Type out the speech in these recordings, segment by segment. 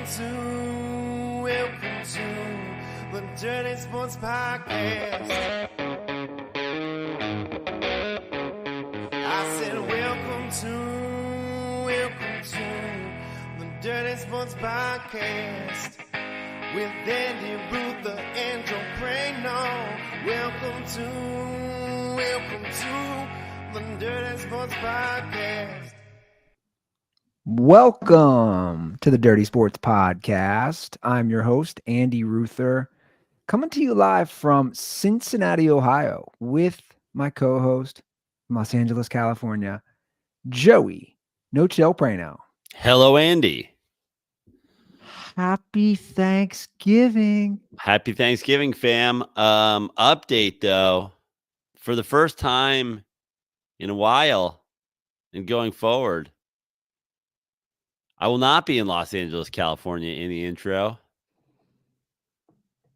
welcome to the Dirty Sports Podcast. I said welcome to the Dirty Sports Podcast with Andy, Ruther, and Joe Prano. Welcome to the Dirty Sports Podcast. Welcome to the Dirty Sports Podcast. I'm your host, Andy Ruther, coming to you live from Cincinnati, Ohio, with my co-host, Los Angeles, California, Joey No-Chill Prano. Hello, Andy. Happy Thanksgiving. Happy Thanksgiving, fam. Update, though. For the first time in a while and going forward, I will not be in Los Angeles, California in the intro.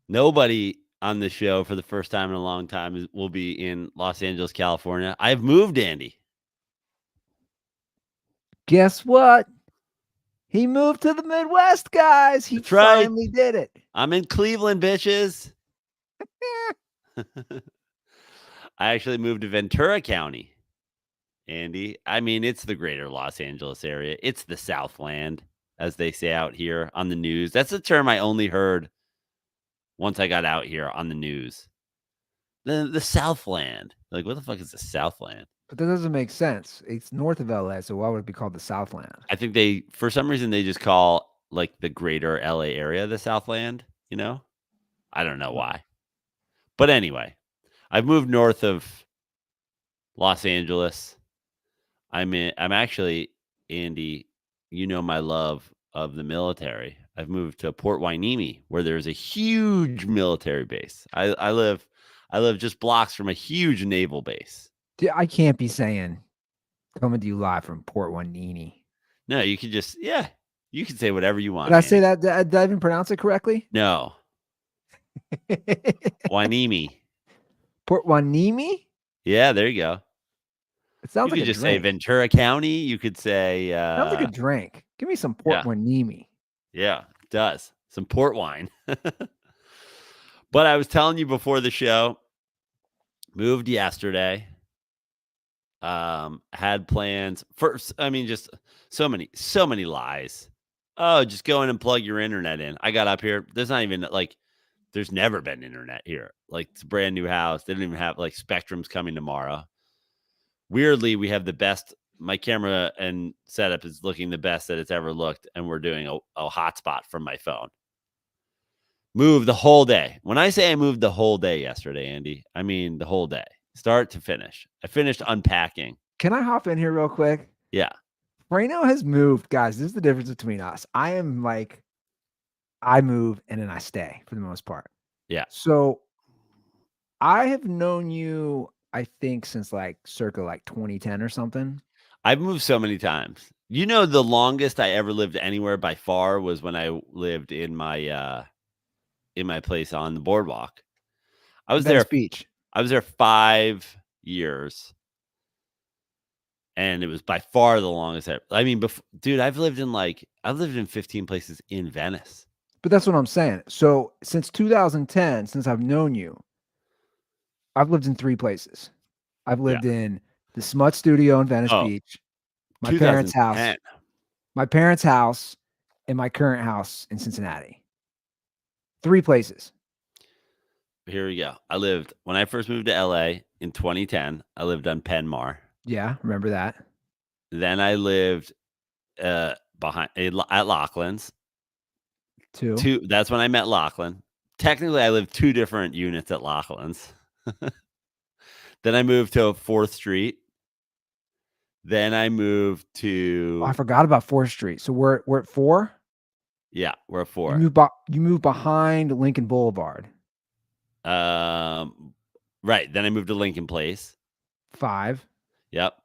Nobody on the show for the first time in a long time will be in Los Angeles, California. I've moved, Andy. Guess what? He moved to the Midwest, guys. He That's right. finally did it. I'm in Cleveland, bitches. I actually moved to Ventura County, Andy. I mean, it's the greater Los Angeles area. It's the Southland, as they say out here on the news. That's a term I only heard once I got out here on the news. The Southland. Like, what the fuck is the Southland? But that doesn't make sense. It's north of LA, so why would it be called the Southland? I think for some reason, they just call, like, the greater LA area the Southland, you know? I don't know why. But anyway, I've moved north of Los Angeles. I'm actually, Andy, you know my love of the military. I've moved to Port Hueneme, where there's a huge military base. I live just blocks from a huge naval base. Dude, I can't be saying coming to you live from Port Hueneme. No, you could just, you can say whatever you want. Did I say that? Did I even pronounce it correctly? No. Hueneme. Port Hueneme? Yeah, there you go. It sounds You like could a just drink. say Ventura County. You could say Sounds like a drink. Give me some Port Hueneme. Yeah, it does. Some port wine. But I was telling you before the show, moved yesterday. Had plans first. I mean, just so many lies. Oh, just go in and plug your internet in. I got up here. There's not even there's never been internet here. Like, it's a brand new house. They don't even have Spectrum's coming tomorrow. Weirdly, we have the best. My camera and setup is looking the best that it's ever looked, and we're doing a hotspot from my phone. Moved the whole day. When I say I moved the whole day yesterday, Andy, I mean the whole day, start to finish. I finished unpacking. Can I hop in here real quick? Yeah. Prano has moved, guys. This is the difference between us. I am like, I move and then I stay for the most part. Yeah. So I have known you, I think, since circa 2010 or something. I've moved so many times. You know, the longest I ever lived anywhere by far was when I lived in my place on the boardwalk. I was Venice there. Beach. I was there 5 years, and it was by far the longest. I mean, dude, I've lived in 15 places in Venice. But that's what I'm saying. So since 2010, since I've known you, I've lived in 3 places. I've lived in the Smut Studio in Venice Beach, my parents' house, and my current house in Cincinnati. 3 places. Here we go. When I first moved to LA in 2010, I lived on Penmar. Yeah, remember that. Then I lived at Lachlan's. 2. That's when I met Lachlan. Technically, I lived 2 different units at Lachlan's. Then I moved to 4th Street. Then I moved to... Oh, I forgot about 4th Street. So we're at 4? Yeah, we're at 4. You moved behind Lincoln Boulevard. Right. Then I moved to Lincoln Place. 5. Yep.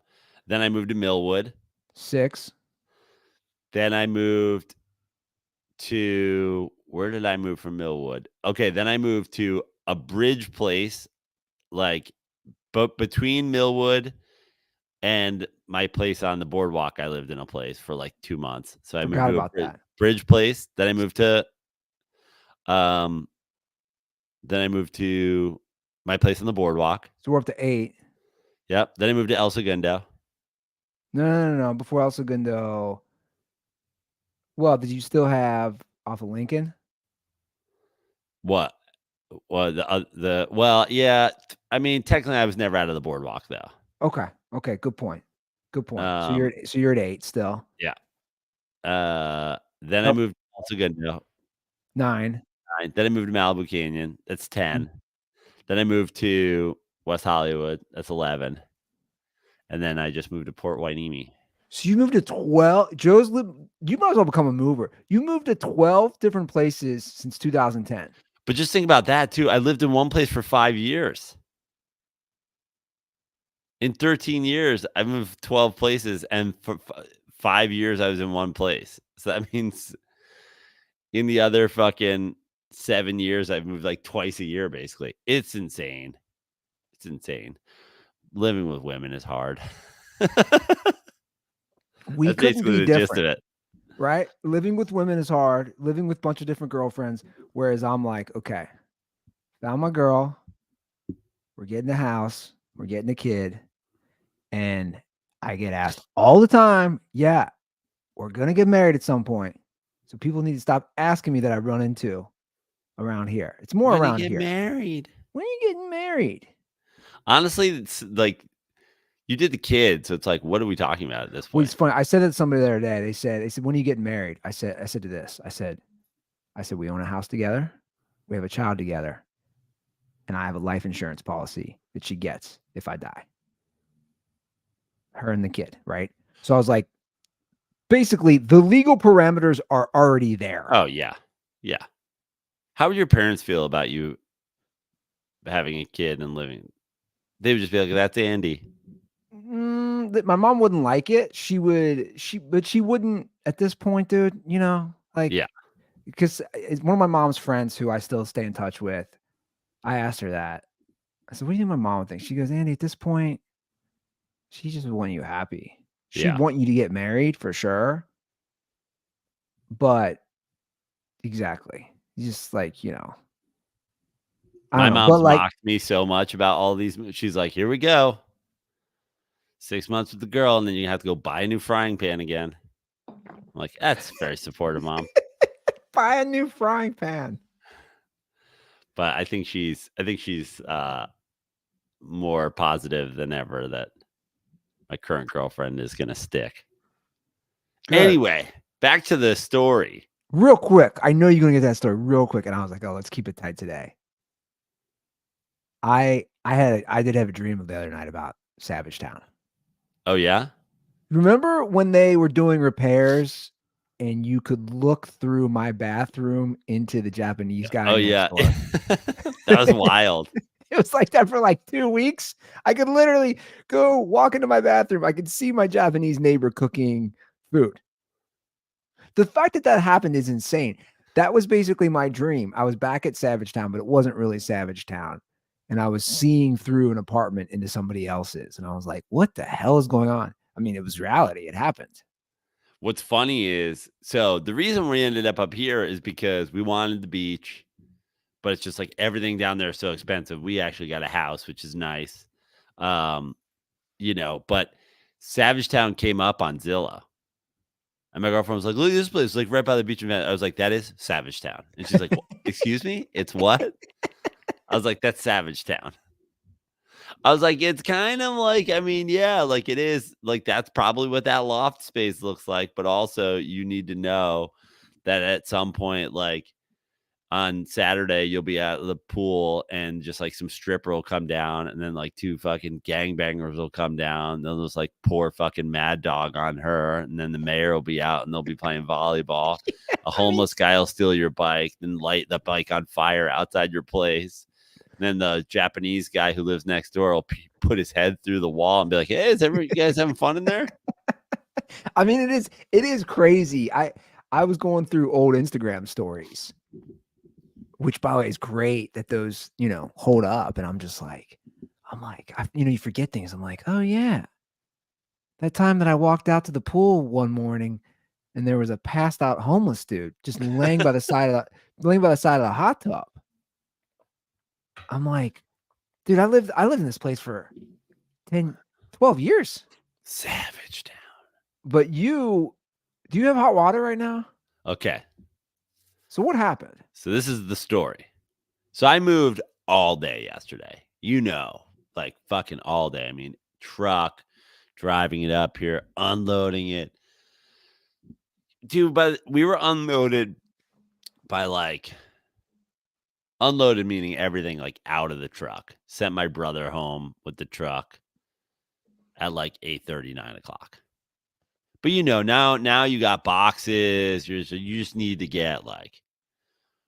Then I moved to Millwood. 6. Then I moved to... Where did I move from Millwood? Okay, then I moved to a Bridge Place, but between Millwood and my place on the boardwalk, I lived in a place for 2 months. So I forgot about that. Bridge Place. Then I moved to my place on the boardwalk. So we're up to 8. Yep. Then I moved to El Segundo. No. Before El Segundo. Well, did you still have off of Lincoln? What? Well, yeah. I mean, technically, I was never out of the boardwalk though. Okay. Good point. So you're at 8 still. Yeah. Then I moved to El Segundo. 9. Then I moved to Malibu Canyon. That's 10. Then I moved to West Hollywood. That's 11. And then I just moved to Port Hueneme. So you moved to 12. You might as well become a mover. You moved to 12 different places since 2010. But just think about that too. I lived in one place for 5 years. In 13 years, I moved 12 places, and for 5 years, I was in one place. So that means in the other fucking 7 years, I've moved like twice a year, basically. It's insane. It's insane. Living with women is hard. We That's couldn't basically be the gist of different, it. right? Living with women is hard. Living with a bunch of different girlfriends. Whereas I'm like, okay, found my girl. We're getting a house. We're getting a kid. And I get asked all the time, yeah, we're going to get married at some point. So people need to stop asking me that I run into around here. It's more around here. Married. When are you getting married? Honestly, it's like you did the kid, so it's like, what are we talking about at this Well, point? it's funny. I said that to somebody the other day. They said, when are you getting married? I said to this. I said, we own a house together. We have a child together. And I have a life insurance policy that she gets if I die. Her and the kid, right? So I was like, basically, the legal parameters are already there. Oh, yeah. Yeah. How would your parents feel about you having a kid and living? They would just be like, that's Andy. My mom wouldn't like it. But she wouldn't at this point, dude, Yeah. because it's one of my mom's friends who I still stay in touch with. I asked her that. I said, what do you think my mom would think? She goes, Andy, at this point, she just would want you happy. She'd want you to get married for sure. But exactly. Just like, My mom's mocked me so much about all these. She's like, here we go. 6 months with the girl, and then you have to go buy a new frying pan again. I'm like, that's very supportive, Mom. Buy a new frying pan. But I think she's more positive than ever that my current girlfriend is going to stick. Good. Anyway, back to the story. Real quick. I know you're going to get that story real quick. And I was like, oh, let's keep it tight today. I did have a dream the other night about Savage Town. Oh, yeah? Remember when they were doing repairs and you could look through my bathroom into the Japanese guy? Oh, yeah. That was wild. It was like that for like 2 weeks. I could literally go walk into my bathroom. I could see my Japanese neighbor cooking food. The fact that happened is insane. That was basically my dream. I was back at Savage Town, but it wasn't really Savage Town. And I was seeing through an apartment into somebody else's. And I was like, what the hell is going on? I mean, it was reality. It happened. What's funny is, so the reason we ended up here is because we wanted the beach, but it's just like everything down there is so expensive. We actually got a house, which is nice. But Savage Town came up on Zillow. And my girlfriend was like, look at this place, like right by the beach. I was like, that is Savage Town. And she's like, excuse me? It's what? I was like, that's Savage Town. I was like, it's kind of like, I mean, yeah, like it is. Like that's probably what that loft space looks like. But also you need to know that at some point, like on Saturday, you'll be at the pool and just like some stripper will come down and then like 2 fucking gangbangers will come down. They'll just like pour fucking Mad Dog on her. And then the mayor will be out and they'll be playing volleyball. A homeless guy will steal your bike, then light the bike on fire outside your place. And then the Japanese guy who lives next door will put his head through the wall and be like, hey, you guys having fun in there? I mean, it is crazy. I was going through old Instagram stories, which by the way is great that those, hold up. And I'm like, you forget things. I'm like, oh yeah. That time that I walked out to the pool one morning and there was a passed out homeless dude just laying by the side of the hot tub. I'm like, dude, I lived in this place for 10, 12 years. Savage town. But do you have hot water right now? Okay. So what happened? So this is the story. So I moved all day yesterday. Like fucking all day. I mean, truck, driving it up here, unloading it. Dude, but we were unloaded by like unloaded meaning everything like out of the truck. Sent my brother home with the truck at like 8:30, 9 o'clock. But now you got boxes. You just need to get like,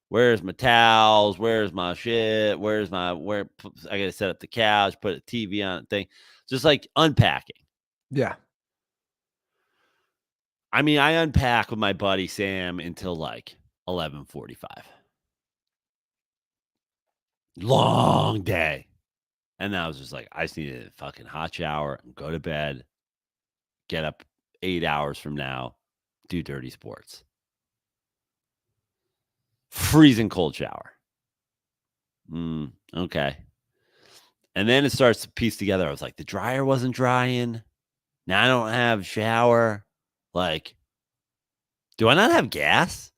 where's my towels? Where's my shit? Where I gotta set up the couch, put a TV on the thing. Just like unpacking. Yeah. I mean, I unpack with my buddy Sam until like 11:45. Long day. And then I was just like, I just need a fucking hot shower and go to bed. Get up 8 hours from now, do dirty sports. Freezing cold shower. Okay. And then it starts to piece together. I was like, the dryer wasn't drying. Now I don't have a shower. Like, do I not have gas?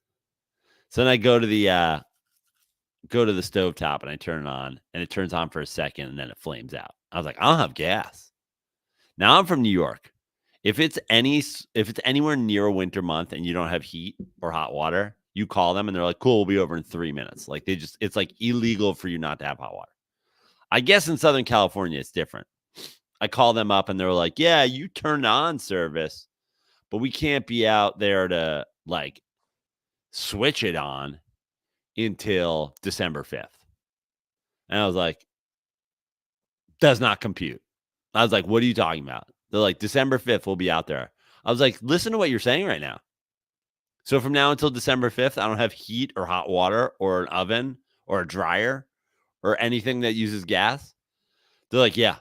So then I go to the stovetop and I turn it on, and it turns on for a second and then it flames out. I was like, I don't have gas. Now I'm from New York. If it's anywhere near a winter month and you don't have heat or hot water, you call them and they're like, cool, we'll be over in 3 minutes. Like it's like illegal for you not to have hot water. I guess in Southern California, it's different. I call them up and they're like, yeah, you turned on service, but we can't be out there to like switch it on until December 5th. And I was like, does not compute. I was like, what are you talking about? They're like, December 5th, we'll be out there. I was like, listen to what you're saying right now. So from now until December 5th, I don't have heat or hot water or an oven or a dryer or anything that uses gas. They're like, yeah.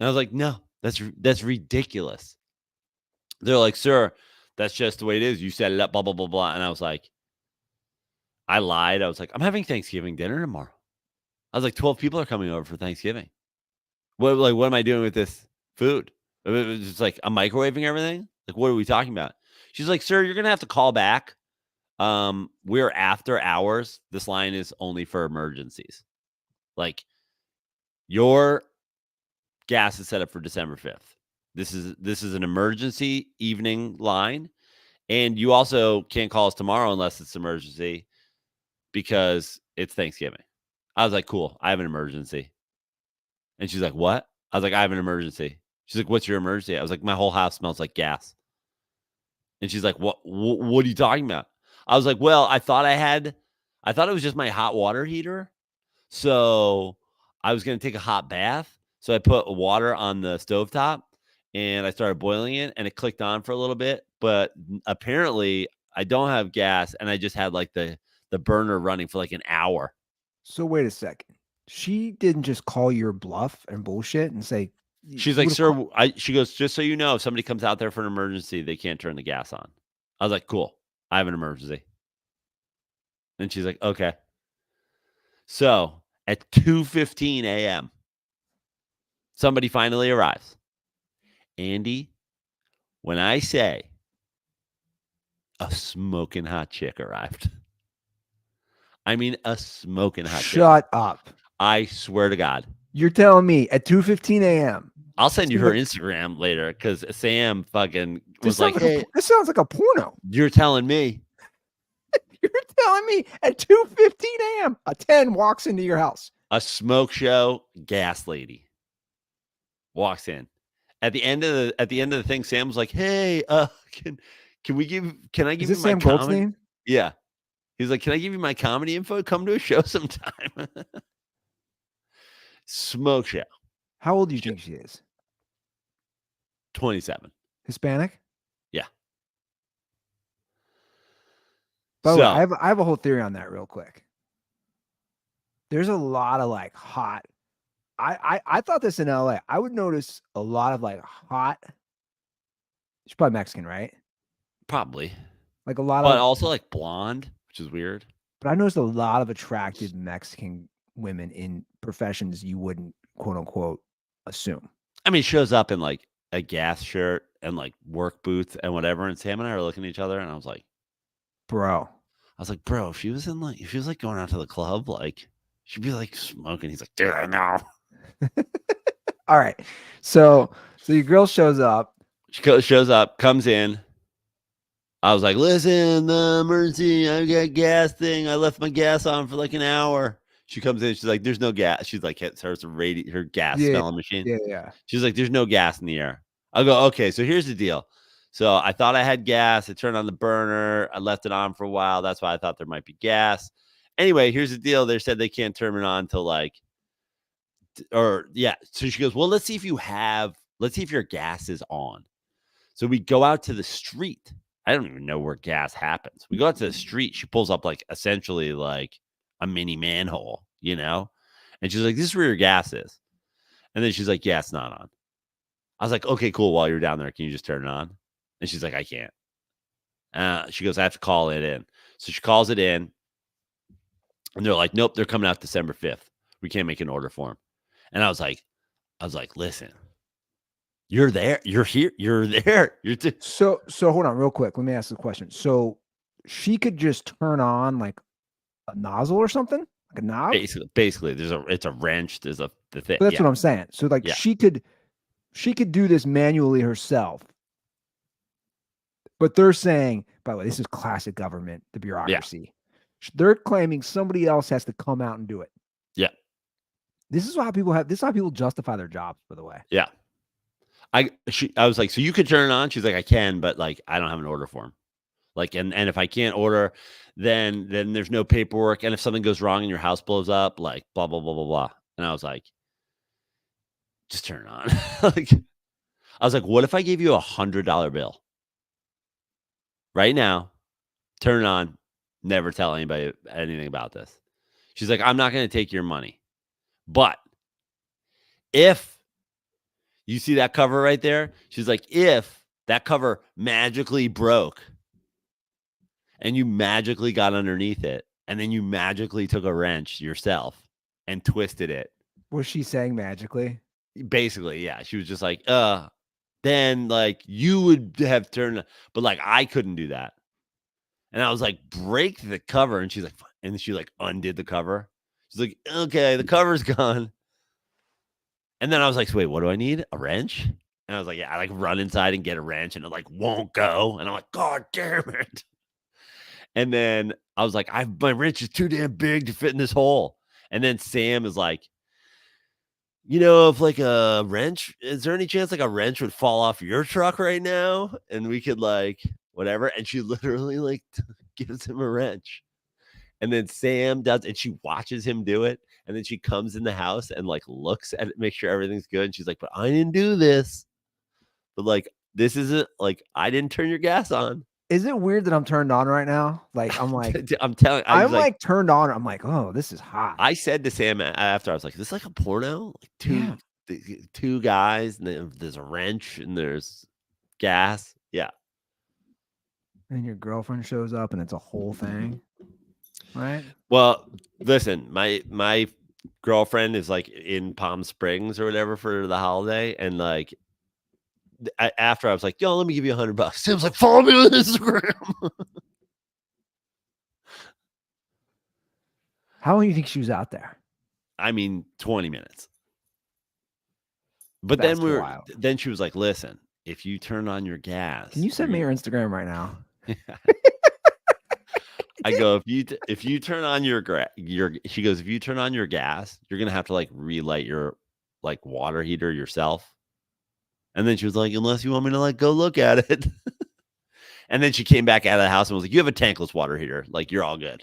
And I was like, no, that's ridiculous. They're like, sir, that's just the way it is. You set it up, blah, blah, blah, blah. And I was like, I lied. I was like, I'm having Thanksgiving dinner tomorrow. I was like, 12 people are coming over for Thanksgiving. What am I doing with this food? It's like, I'm microwaving everything. Like, what are we talking about? She's like, sir, you're going to have to call back. We're after hours. This line is only for emergencies. Like, your gas is set up for December 5th. This is an emergency evening line. And you also can't call us tomorrow unless it's emergency because it's Thanksgiving. I was like, cool, I have an emergency. And she's like, what? I was like, I have an emergency. She's like, what's your emergency? I was like, my whole house smells like gas. And she's like, what are you talking about? I was like, well, I thought it was just my hot water heater. So I was going to take a hot bath. So I put water on the stovetop and I started boiling it and it clicked on for a little bit. But apparently I don't have gas and I just had like the burner running for like an hour. So wait a second. She didn't just call your bluff and bullshit and say, she's like, sir, she goes, just so you know, if somebody comes out there for an emergency, they can't turn the gas on. I was like, cool, I have an emergency. And she's like, okay. So at 2:15 a.m., somebody finally arrives. Andy, when I say a smoking hot chick arrived, I mean a smoking hot chick. Shut up. I swear to God. You're telling me at 2:15 a.m. I'll send you her Instagram later because Sam fucking was like, hey, this sounds like a porno. You're telling me. You're telling me at 2:15 a.m. a 10 walks into your house. A smoke show gas lady walks in. At the end of the thing, Sam was like, hey, can I give you my Sam Goldstein? Yeah. He's like, can I give you my comedy info? Come to a show sometime. Smoke show. How old do you think she is? 27. Hispanic? Yeah. By the way, I have a whole theory on that real quick. There's a lot of like hot. I thought this in LA. I would notice a lot of like hot. She's probably Mexican, right? Probably. Like a lot but of, also like blonde, which is weird. but I noticed a lot of attractive Mexican women in professions you wouldn't quote unquote assume. I mean, shows up in like a gas shirt and like work boots and whatever. And Sam and I are looking at each other, and I was like, Bro. bro, if she was like going out to the club, like she'd be like smoking. He's like, dude, I know. All right. So your girl shows up. She shows up, comes in. I was like, listen, emergency, I got gas thing. I left my gas on for like an hour. She comes in, she's like, there's no gas. She's like, starts her gas Yeah. smelling machine. Yeah. She's like, there's no gas in the air. I'll go, okay, so here's the deal. So I thought I had gas. I turned on the burner. I left it on for a while. That's why I thought there might be gas. Anyway, here's the deal. They said they can't turn it on till like, or yeah. So she goes, well, let's see if your gas is on. So we go out to the street. I don't even know where gas happens. We go out to the street. She pulls up like essentially like a mini manhole, you know? And she's like, this is where your gas is. And then she's like, yeah, it's not on. I was like, okay, cool. While you're down there, can you just turn it on? And she's like, I can't. She goes, I have to call it in. So she calls it in. And they're like, nope, they're coming out December 5th. We can't make an order for them. And I was like, listen, you're there. You're here. You're there. So hold on real quick. Let me ask the question. So she could just turn on like a nozzle or something? Like a knob? Basically, it's a wrench. There's the thing. But that's what I'm saying. So like she could do this manually herself. But they're saying, by the way, this is classic government, the bureaucracy. Yeah. They're claiming somebody else has to come out and do it. Yeah. This is how people justify their jobs, by the way. Yeah. I was like, so you could turn it on? She's like, I can, but like I don't have an order for him. Like, and if I can't order, then there's no paperwork. And if something goes wrong and your house blows up, like blah, blah, blah, blah, blah. And I was like, just turn it on. I was like, what if I gave you $100 bill right now, turn it on, never tell anybody anything about this? She's like, I'm not going to take your money. But if you see that cover right there, she's like, if that cover magically broke and you magically got underneath it and then you magically took a wrench yourself and twisted it. Was she saying magically? Basically, yeah. She was just like, then like you would have turned, but like I couldn't do that. And I was like, break the cover. And she's like, and she like undid the cover. She's like, okay, the cover's gone. And then I was like, so wait, what do I need? A wrench? And I was like, yeah, I like run inside and get a wrench and it like won't go. And I'm like, God damn it. And then I was like, my wrench is too damn big to fit in this hole. And then Sam is like, you know, if like a wrench, is there any chance like a wrench would fall off your truck right now? And we could like whatever. And she literally like gives him a wrench. And then Sam does, and she watches him do it. And then she comes in the house and like looks at it, make sure everything's good. And she's like, but I didn't do this. But like, this isn't like, I didn't turn your gas on. Is it weird that I'm turned on right now? Like, I'm like, I'm telling I'm like turned on. I'm like, oh, this is hot. I said to Sam after, I was like, is this like a porno? Like two guys, and then there's a wrench and there's gas. Yeah. And your girlfriend shows up and it's a whole thing. Right. Well, listen, my girlfriend is like in Palm Springs or whatever for the holiday, and like after I was like, yo, let me give you $100. Sam's like, follow me on Instagram. How long do you think she was out there? I mean, 20 minutes. But then she was like, listen, if you turn on your gas, can you send me your Instagram right now? I go, if you turn on your she goes, if you turn on your gas, you're gonna have to like relight your like water heater yourself. And then she was like, unless you want me to like go look at it. And then she came back out of the house and was like, you have a tankless water heater, like you're all good.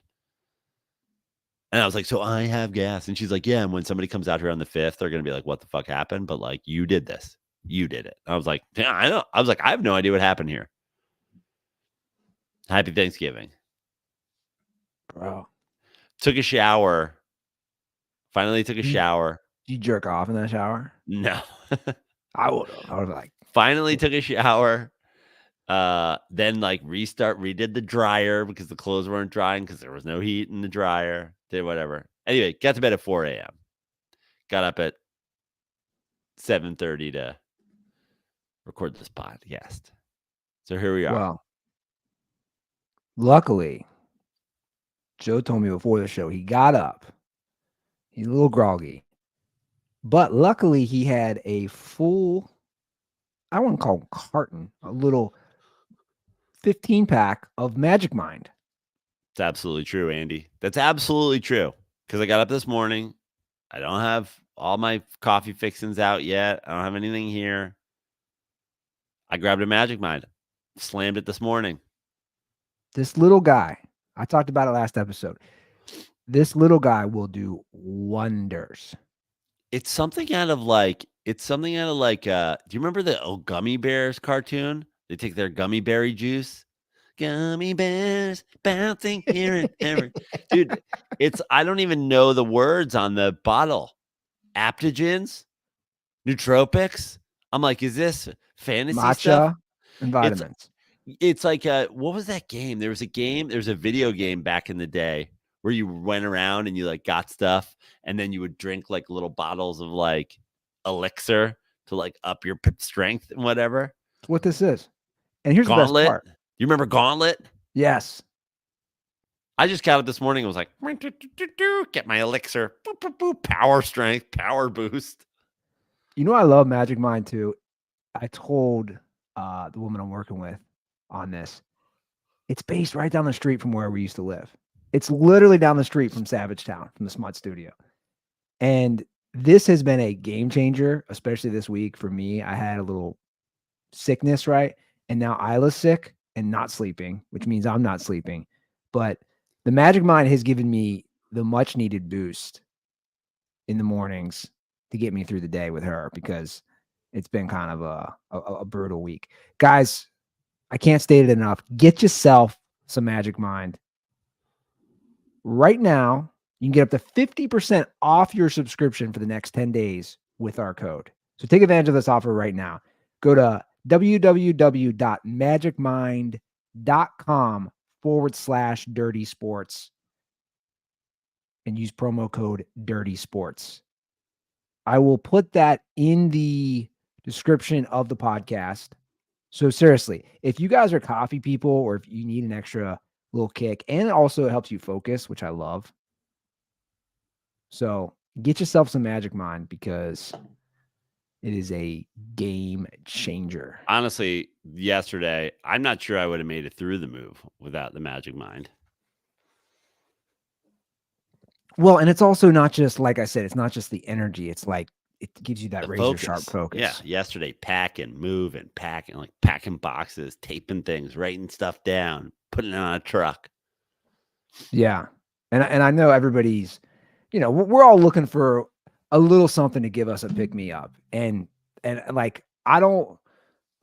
And I was like, so I have gas. And she's like, yeah. And when somebody comes out here on the 5th, they're gonna be like, what the fuck happened? But like, you did this, you did it. I was like, yeah, I know. I was like, I have no idea what happened here. Happy Thanksgiving. Bro. Took a shower. Finally took a shower. Did you jerk off in that shower? No. I would have. I would have like. Finally took a shower. Then like redid the dryer because the clothes weren't drying because there was no heat in the dryer. Did whatever. Anyway, got to bed at 4 a.m. Got up at 7:30 to record this podcast. So here we are. Well, luckily, Joe told me before the show he got up. He's a little groggy, but luckily he had a full, I wouldn't call it carton, a little 15 pack of Magic Mind. It's absolutely true, Andy. That's absolutely true. Because I got up this morning. I don't have all my coffee fixings out yet. I don't have anything here. I grabbed a Magic Mind, slammed it this morning. This little guy, I talked about it last episode. This little guy will do wonders. It's something out of like, do you remember the Gummy Bears cartoon? They take their gummy berry juice. Gummy bears bouncing here and there. Dude, I don't even know the words on the bottle. Aptogens, nootropics. I'm like, is this fantasy Matcha stuff? and vitamins. It's like, what was that game? There was a video game back in the day where you went around and you like got stuff and then you would drink like little bottles of like elixir to like up your strength and whatever. That's what this is. And here's Gauntlet. the best part. You remember Gauntlet? Yes. I just got up this morning and was like, get my elixir. Power strength, power boost. You know, I love Magic Mind too. I told the woman I'm working with on this. It's based right down the street from where we used to live. It's literally down the street from Savage Town, from the Smut Studio. And this has been a game changer, especially this week for me. I had a little sickness, right? And now Isla's sick and not sleeping, which means I'm not sleeping. But the Magic Mind has given me the much needed boost in the mornings to get me through the day with her because it's been kind of a brutal week. Guys, I can't state it enough. Get yourself some Magic Mind. Right now, you can get up to 50% off your subscription for the next 10 days with our code. So take advantage of this offer right now. Go to www.magicmind.com/dirty sports and use promo code dirty sports. I will put that in the description of the podcast. So seriously, if you guys are coffee people or if you need an extra little kick, and also it helps you focus, which I love. So get yourself some Magic Mind because it is a game changer. Honestly, yesterday, I'm not sure I would have made it through the move without the Magic Mind. Well, and it's also not just, like I said, it's not just the energy. It's like it gives you that razor sharp focus. Yeah, yesterday, packing, moving, packing, like packing boxes, taping things, writing stuff down, putting it on a truck. Yeah. And I know everybody's, we're all looking for a little something to give us a pick me up. And like, I'll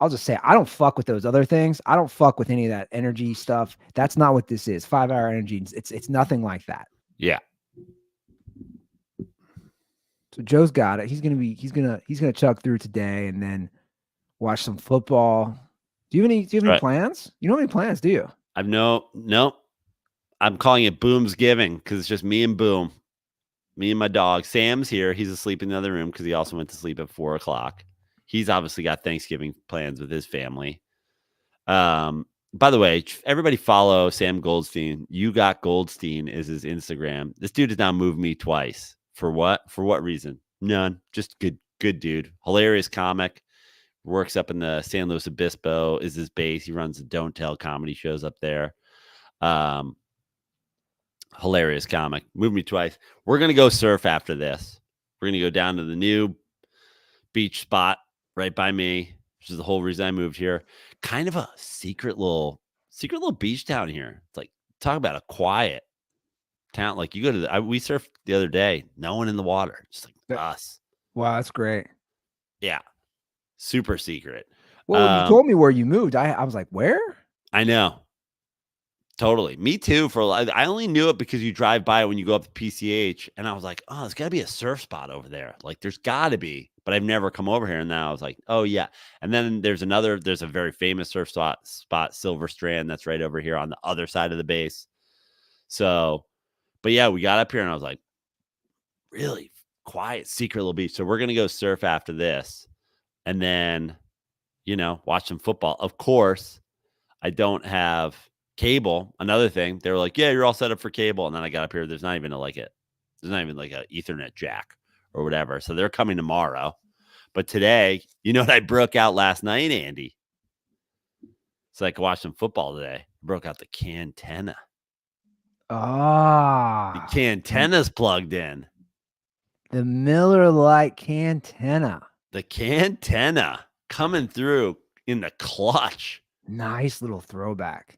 just say, I don't fuck with those other things. I don't fuck with any of that energy stuff. That's not what this is. 5 Hour Energy. It's nothing like that. Yeah. So Joe's got it. He's gonna chug through today and then watch some football. Do you have any plans? You don't have any plans, do you? I've no. I'm calling it Boom's Giving because it's just me and Boom. Me and my dog. Sam's here. He's asleep in the other room because he also went to sleep at 4:00. He's obviously got Thanksgiving plans with his family. By the way, everybody follow Sam Goldstein. You Got Goldstein is his Instagram. This dude has now moved me twice. For what? For what reason? None. Just good dude. Hilarious comic. Works up in the San Luis Obispo. Is his base. He runs the Don't Tell comedy shows up there. Hilarious comic. Moved me twice. We're going to go surf after this. We're going to go down to the new beach spot right by me, which is the whole reason I moved here. Kind of a secret little beach town here. It's like, talk about a quiet town. Like you go to we surfed the other day, no one in the water, just like us. Wow, that's great. Yeah. Super secret. Well, you told me where you moved. I was like, where? I know. Totally. Me too. I only knew it because you drive by when you go up to PCH, and I was like, oh, there's got to be a surf spot over there. Like, there's got to be. but I've never come over here. And then I was like, oh yeah. And then there's a very famous surf spot, Silver Strand, that's right over here on the other side of the base. So, but yeah, we got up here and I was like, really quiet, secret little beach. So we're going to go surf after this and then, watch some football. Of course, I don't have cable. Another thing, they were like, yeah, you're all set up for cable. And then I got up here. There's not even like a Ethernet jack or whatever. So they're coming tomorrow. But today, you know what I broke out last night, Andy? So I could watch some football today. Broke out the cantenna. The cantenna's plugged in. The Miller Lite cantenna. The cantenna coming through in the clutch. Nice little throwback.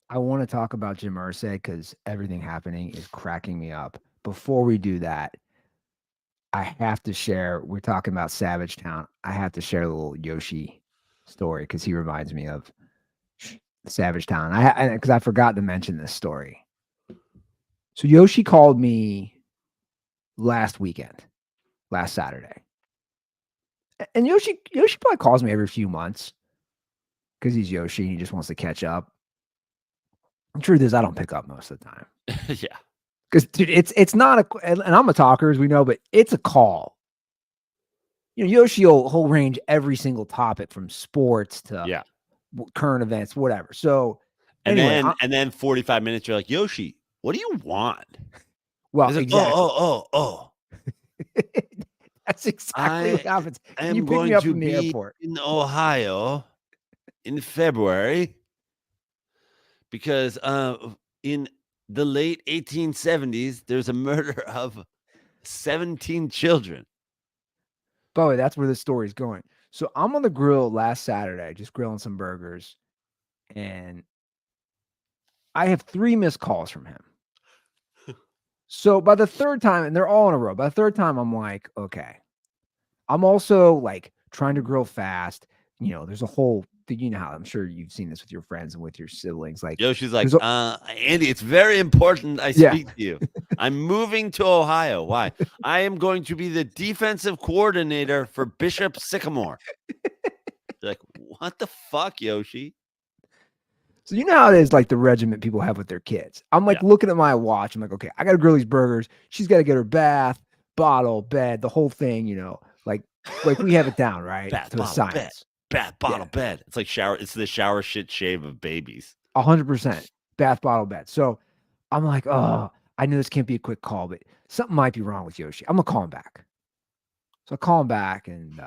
I want to talk about Jim Irsay because everything happening is cracking me up. Before we do that, I have to share. We're talking about Savage Town. I have to share a little Yoshi story because he reminds me of Savage Town. Because I forgot to mention this story. So Yoshi called me last Saturday. And Yoshi probably calls me every few months because he's Yoshi and he just wants to catch up. The truth is, I don't pick up most of the time. Yeah. Because, dude, it's not and I'm a talker, as we know, but it's a call. Yoshi will range every single topic from sports to current events, whatever. So, and anyway, then 45 minutes, you're like, Yoshi, what do you want? Well, like, exactly. Oh. That's exactly what happens. I'm going to be in Ohio in February because in the late 1870s, there's a murder of 17 children. Boy, that's where the story's going. So I'm on the grill last Saturday, just grilling some burgers, and I have 3 missed calls from him. So by the third time, and they're all in a row, by the third time, I'm like, okay. I'm also like trying to grill fast. There's a whole thing, how I'm sure you've seen this with your friends and with your siblings. Like Yoshi's like, Andy, it's very important I speak to you. I'm moving to Ohio. Why? I am going to be the defensive coordinator for Bishop Sycamore. You're like, what the fuck, Yoshi? So you know how it is, like the regiment people have with their kids. I'm like looking at my watch. I'm like, okay, I got to grill these burgers. She's got to get her bath, bottle, bed, the whole thing, like we have it down, right? Bath, to bottle, a science. Bath, bottle, bed. It's like shower. It's the shower shit shave of babies. 100% bath, bottle, bed. So I'm like, oh, I know this can't be a quick call, but something might be wrong with Yoshi. I'm going to call him back. So I call him back and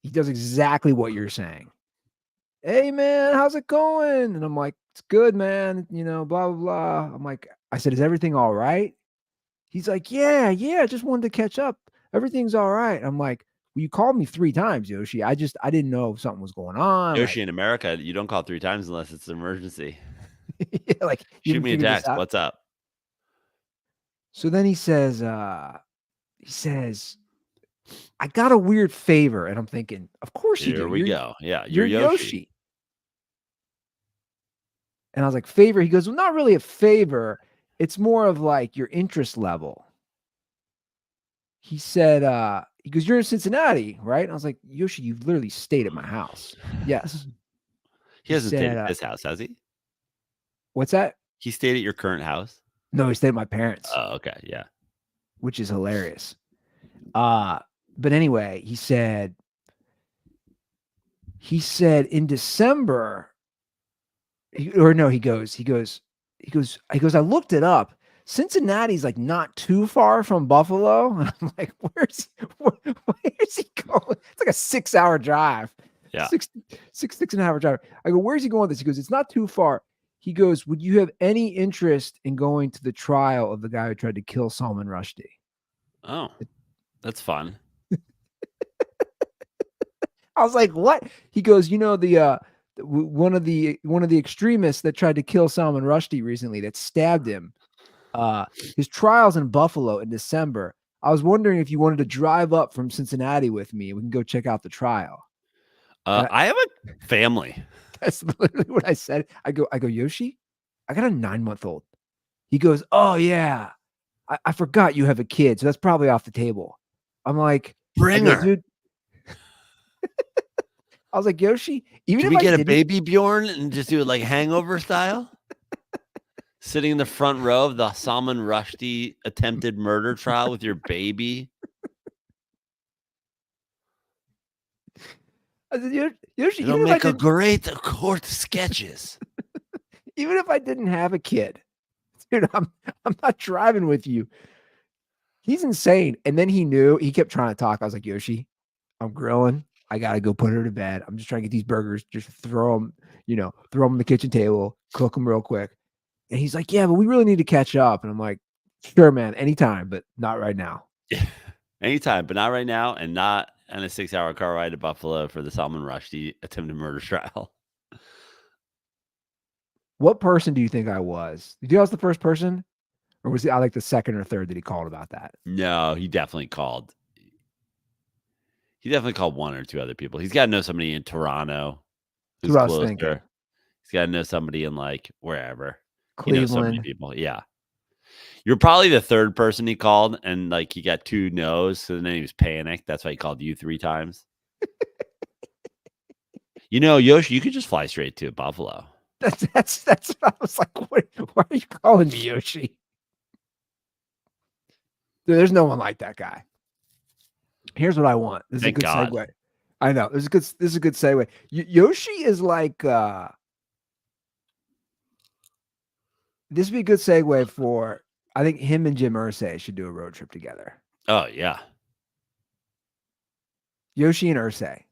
he does exactly what you're saying. Hey man, how's it going? And I'm like, it's good, man. Blah, blah, blah. I'm like, I said, is everything all right? He's like, yeah, just wanted to catch up. Everything's all right. I'm like, well, you called me 3 times, Yoshi. I didn't know if something was going on. Yoshi, in America, you don't call 3 times unless it's an emergency. Like, shoot me a text. What's up? So then he says, I got a weird favor. And I'm thinking, of course you do. Here we go. Yeah, you're Yoshi. And I was like, favor? He goes, well, not really a favor. It's more of like your interest level. He said, he goes, you're in Cincinnati, right? And I was like, Yoshi, you've literally stayed at my house. Yes. He hasn't stayed at this house, has he? What's that? He stayed at your current house? No, he stayed at my parents. Oh, okay. Yeah. Which is hilarious. But anyway, he said in December, he goes, I looked it up. Cincinnati's like not too far from Buffalo. And I'm like, where's he going? It's like a 6-hour drive. Yeah. Six and a half hour drive. I go, where's he going with this? He goes, it's not too far. He goes, would you have any interest in going to the trial of the guy who tried to kill Salman Rushdie? Oh, that's fun. I was like, what? He goes, the one of the extremists that tried to kill Salman Rushdie recently that stabbed him. His trial's in Buffalo in December. I was wondering if you wanted to drive up from Cincinnati with me. We can go check out the trial. I have a family. That's literally what I said. I go, Yoshi, I got a 9-month-old. He goes, oh yeah, I forgot you have a kid, so that's probably off the table. I'm like, Bring her. dude. I was like, Yoshi, even Can if we I get a didn't, baby Bjorn and just do it like Hangover style? Sitting in the front row of the Salman Rushdie attempted murder trial with your baby. I said, Yoshi, It'll even if I make a didn't, great court sketches. even if I didn't have a kid, dude, I'm not driving with you. He's insane. And then he kept trying to talk. I was like, Yoshi, I'm grilling. I gotta go put her to bed. I'm just trying to get these burgers. Just throw them on the kitchen table, cook them real quick. And he's like, yeah, but we really need to catch up. And I'm like, sure, man, anytime, but not right now. Anytime, but not right now, and not on a 6-hour car ride to Buffalo for the Salman Rushdie attempted murder trial. What person do you think I was? Do you think I was the first person? Or was I like the second or third that he called about that? No, he definitely called. He definitely called one or two other people. He's got to know somebody in Toronto who's That's what I was thinking. closer. He's got to know somebody in like wherever. He knows so many Cleveland. people. Yeah. You're probably the third person he called, and like he got 2 no's, so then he was panicked. That's why he called you 3 times. Yoshi, you could just fly straight to Buffalo. That's what I was like, why are you calling me Yoshi? Dude, there's no one like that guy. Here's what I want. This is a good segue. I know. This is a good segue. Yoshi is like this would be a good segue for, I think him and Jim Irsay should do a road trip together. Oh, yeah. Yoshi and Irsay.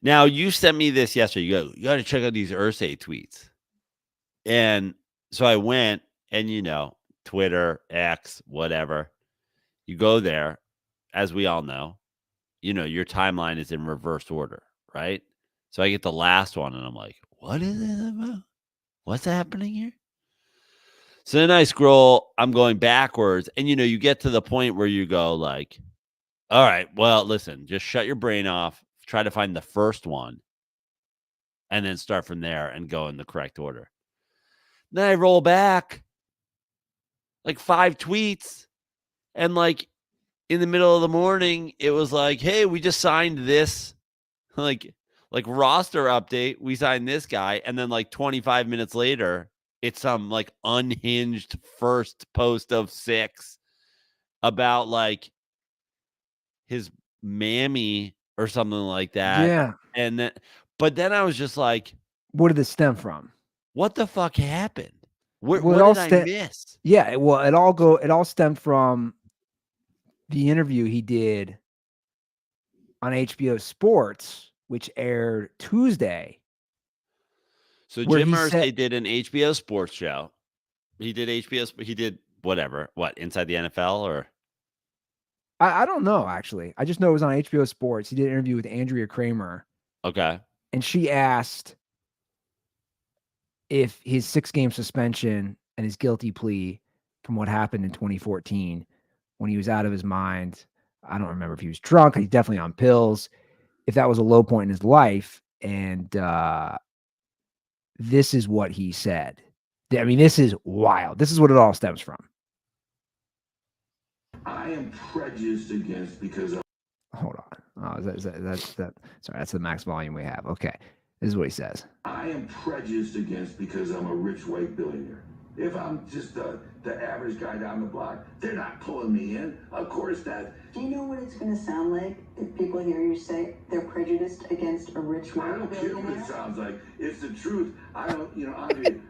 Now, you sent me this yesterday. You got to check out these Irsay tweets. And so I went, and Twitter, X, whatever. You go there, as we all know, your timeline is in reverse order, right? So I get the last one, and I'm like, what is it about? What's happening here? So then I scroll, I'm going backwards, and you get to the point where you go like, all right, well, listen, just shut your brain off, try to find the first one, and then start from there and go in the correct order. Then I roll back like 5 tweets, and like in the middle of the morning, it was like, hey, we just signed this like roster update. We signed this guy, and then like 25 minutes later, it's some like unhinged first post of 6 about like his mammy or something like that. Yeah. But then I was just like, where did this stem from? What the fuck happened? What did I miss? Yeah, well, it all stemmed from the interview he did on HBO Sports, which aired Tuesday. So Jim Irsay did an HBO Sports show. He did whatever. What, Inside the NFL or? I don't know, actually. I just know it was on HBO Sports. He did an interview with Andrea Kramer. Okay. And she asked if his 6-game suspension and his guilty plea from what happened in 2014 when he was out of his mind, I don't remember if he was drunk, he's definitely on pills, if that was a low point in his life. And this is what he said. I mean, this is wild. This is what it all stems from. I am prejudiced against because of... Hold on. Oh, sorry, that's the max volume we have. Okay. This is what he says. I am prejudiced against because I'm a rich white billionaire. If I'm just the average guy down the block, they're not pulling me in. Of course that. Do you know what it's going to sound like if people hear you say they're prejudiced against a rich white billionaire? I don't care what it sounds like. It's the truth. I don't,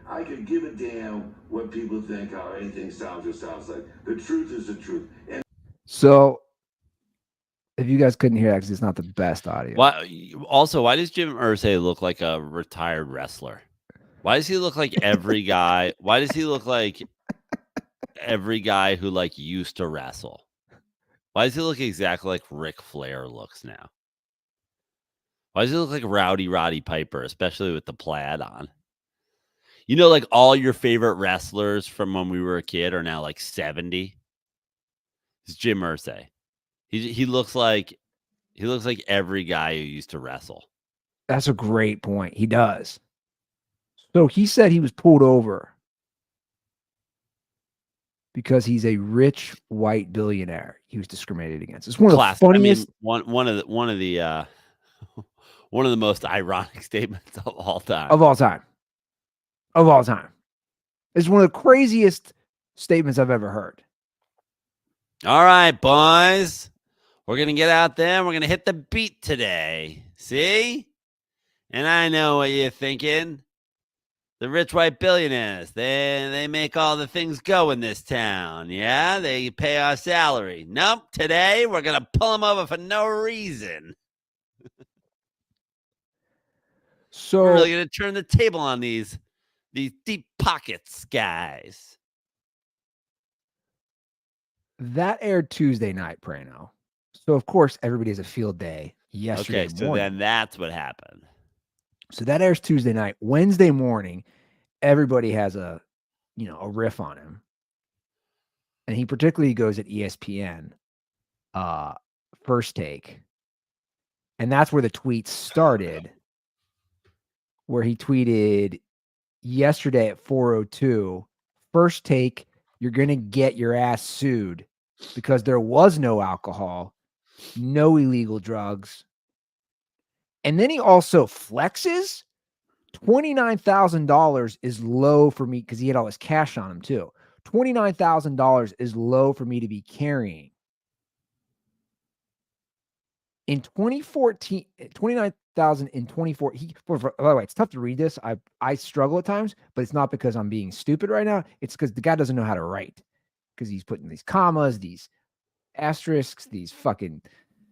I could give a damn what people think, how anything sounds or sounds like. The truth is the truth. And so, if you guys couldn't hear that, because it's not the best audio. Why does Jim Irsay look like a retired wrestler? Why does he look like every guy? Why does he look like every guy who like used to wrestle? Why does he look exactly like Ric Flair looks now? Why does he look like Roddy Piper, especially with the plaid on? Like all your favorite wrestlers from when we were a kid are now like 70. It's Jim Irsay. He looks like every guy who used to wrestle. That's a great point. He does. So he said he was pulled over because he's a rich white billionaire he was discriminated against. It's one of the Classic. funniest. I mean, one of the one of the most ironic statements of all time. Of all time. Of all time. It's one of the craziest statements I've ever heard. All right, boys. We're going to get out there and we're going to hit the beat today. See? And I know what you're thinking. The rich white billionaires, they make all the things go in this town. Yeah, they pay our salary. Nope, today we're going to pull them over for no reason. So We're really going to turn the table on these deep pockets guys. that aired Tuesday night, Prano. So of course everybody has a field day yesterday Okay, so morning. then that's what happened. So that airs Tuesday night. Wednesday morning, everybody has a riff on him. And he particularly goes at ESPN, First Take. And that's where the tweet started, where he tweeted yesterday at 4:02, First Take, you're going to get your ass sued because there was no alcohol, no illegal drugs. And then he also flexes $29,000 is low for me because he had all his cash on him too. $29,000 is low for me to be carrying. In 2014, 29,000 in 24. By the way, it's tough to read this. I struggle at times, but it's not because I'm being stupid right now. It's because the guy doesn't know how to write because he's putting these commas, these asterisks, these fucking.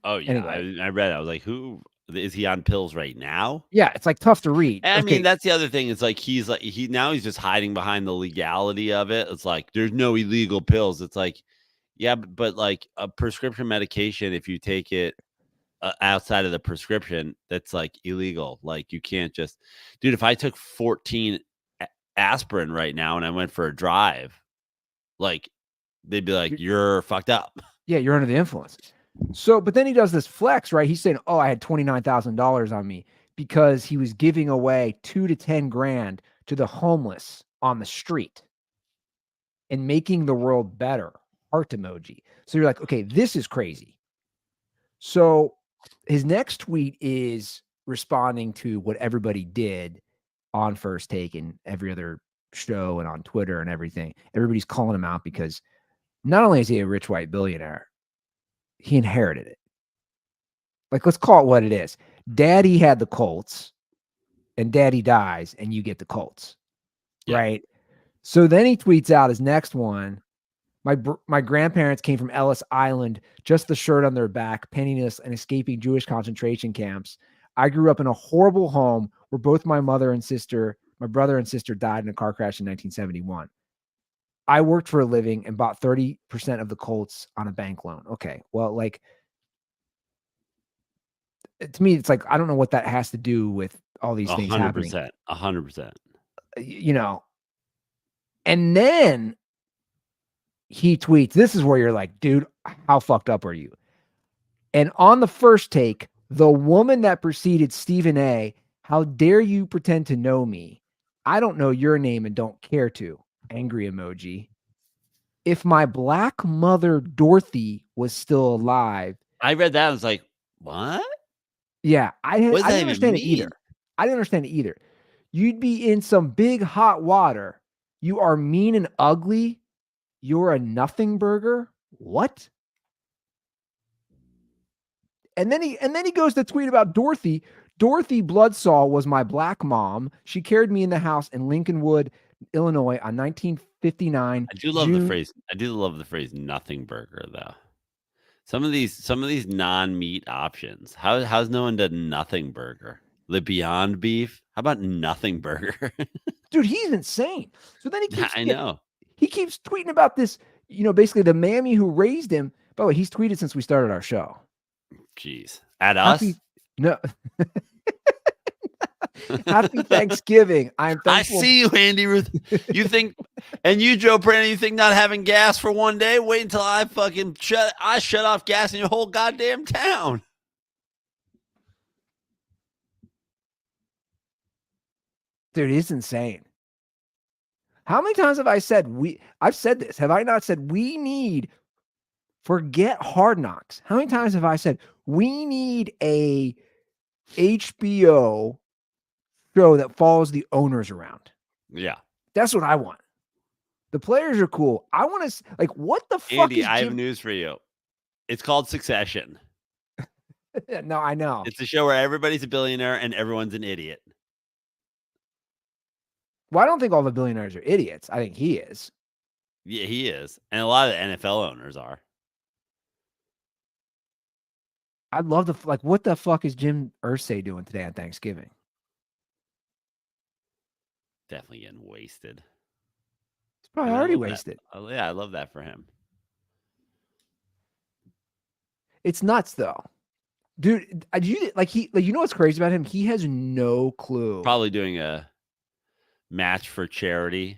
Oh, yeah. Anyway. I read it. I was like, who is he on pills right now? Yeah, it's like tough to read. And I mean, that's the other thing. It's like he's just hiding behind the legality of it. It's like there's no illegal pills. It's like, yeah, but like a prescription medication, if you take it outside of the prescription, that's like illegal. Like you can't just, dude. If I took 14 aspirin right now and I went for a drive, like they'd be like, you're fucked up. Yeah, you're under the influence. So, but then he does this flex, right? He's saying, "Oh, I had $29,000 on me because he was giving away 2 to 10 grand to the homeless on the street and making the world better." Heart emoji. So you're like, okay, this is crazy. So his next tweet is responding to what everybody did on First Take and every other show and on Twitter and everything. Everybody's calling him out because not only is he a rich white billionaire, he inherited it. Like, let's call it what it is. Daddy had the Colts and daddy dies and you get the Colts. Yeah. Right? So then he tweets out his next one. My grandparents came from Ellis Island, just the shirt on their back, penniless and escaping Jewish concentration camps. I grew up in a horrible home where both my brother and sister died in a car crash in 1971. I worked for a living and bought 30% of the Colts on a bank loan. Okay. Well, like, to me, it's like, I don't know what that has to do with all these things happening. 100%. And then he tweets, this is where you're like, dude, how fucked up are you? And on the First Take, the woman that preceded Stephen A., how dare you pretend to know me? I don't know your name and don't care to. Angry emoji. If my black mother, Dorothy, was still alive. I read that. I was like, what? Yeah. I didn't understand it either. I didn't understand it either. You'd be in some big hot water. You are mean and ugly. You're a nothing burger. What? And then he goes to tweet about Dorothy. Dorothy Bloodsaw was my black mom. She carried me in the house in Lincolnwood, Illinois on 1959. I do love the phrase. I do love the phrase "nothing burger" though. Some of these non-meat options. How's no one done nothing burger? The Beyond Beef. How about nothing burger? Dude, he's insane. So then he keeps. I know. He keeps tweeting about this. Basically the mammy who raised him. By the way, he's tweeted since we started our show. Jeez, at us? No. Happy Thanksgiving. I'm thankful. I see you, Andy Ruth. You think, and you, Joe Brandon, you think not having gas for one day? Wait until I fucking shut off gas in your whole goddamn town. Dude, it's insane. How many times have I said I've said this. Have I not said we need forget Hard Knocks? How many times have I said we need a HBO show that follows the owners around? Yeah. That's what I want. The players are cool. I want to like what the fuck Andy, is I have Jim? news for you. It's called Succession. No, I know. It's a show where everybody's a billionaire and everyone's an idiot. Well, I don't think all the billionaires are idiots. I think he is. Yeah, he is. And a lot of the NFL owners are. I'd love to like what the fuck is Jim Irsay doing today on Thanksgiving? Definitely getting wasted. He's probably And I already love that. wasted. Oh, yeah, I love that for him. It's nuts though. Dude, you know what's crazy about him? He has no clue. Probably doing a match for charity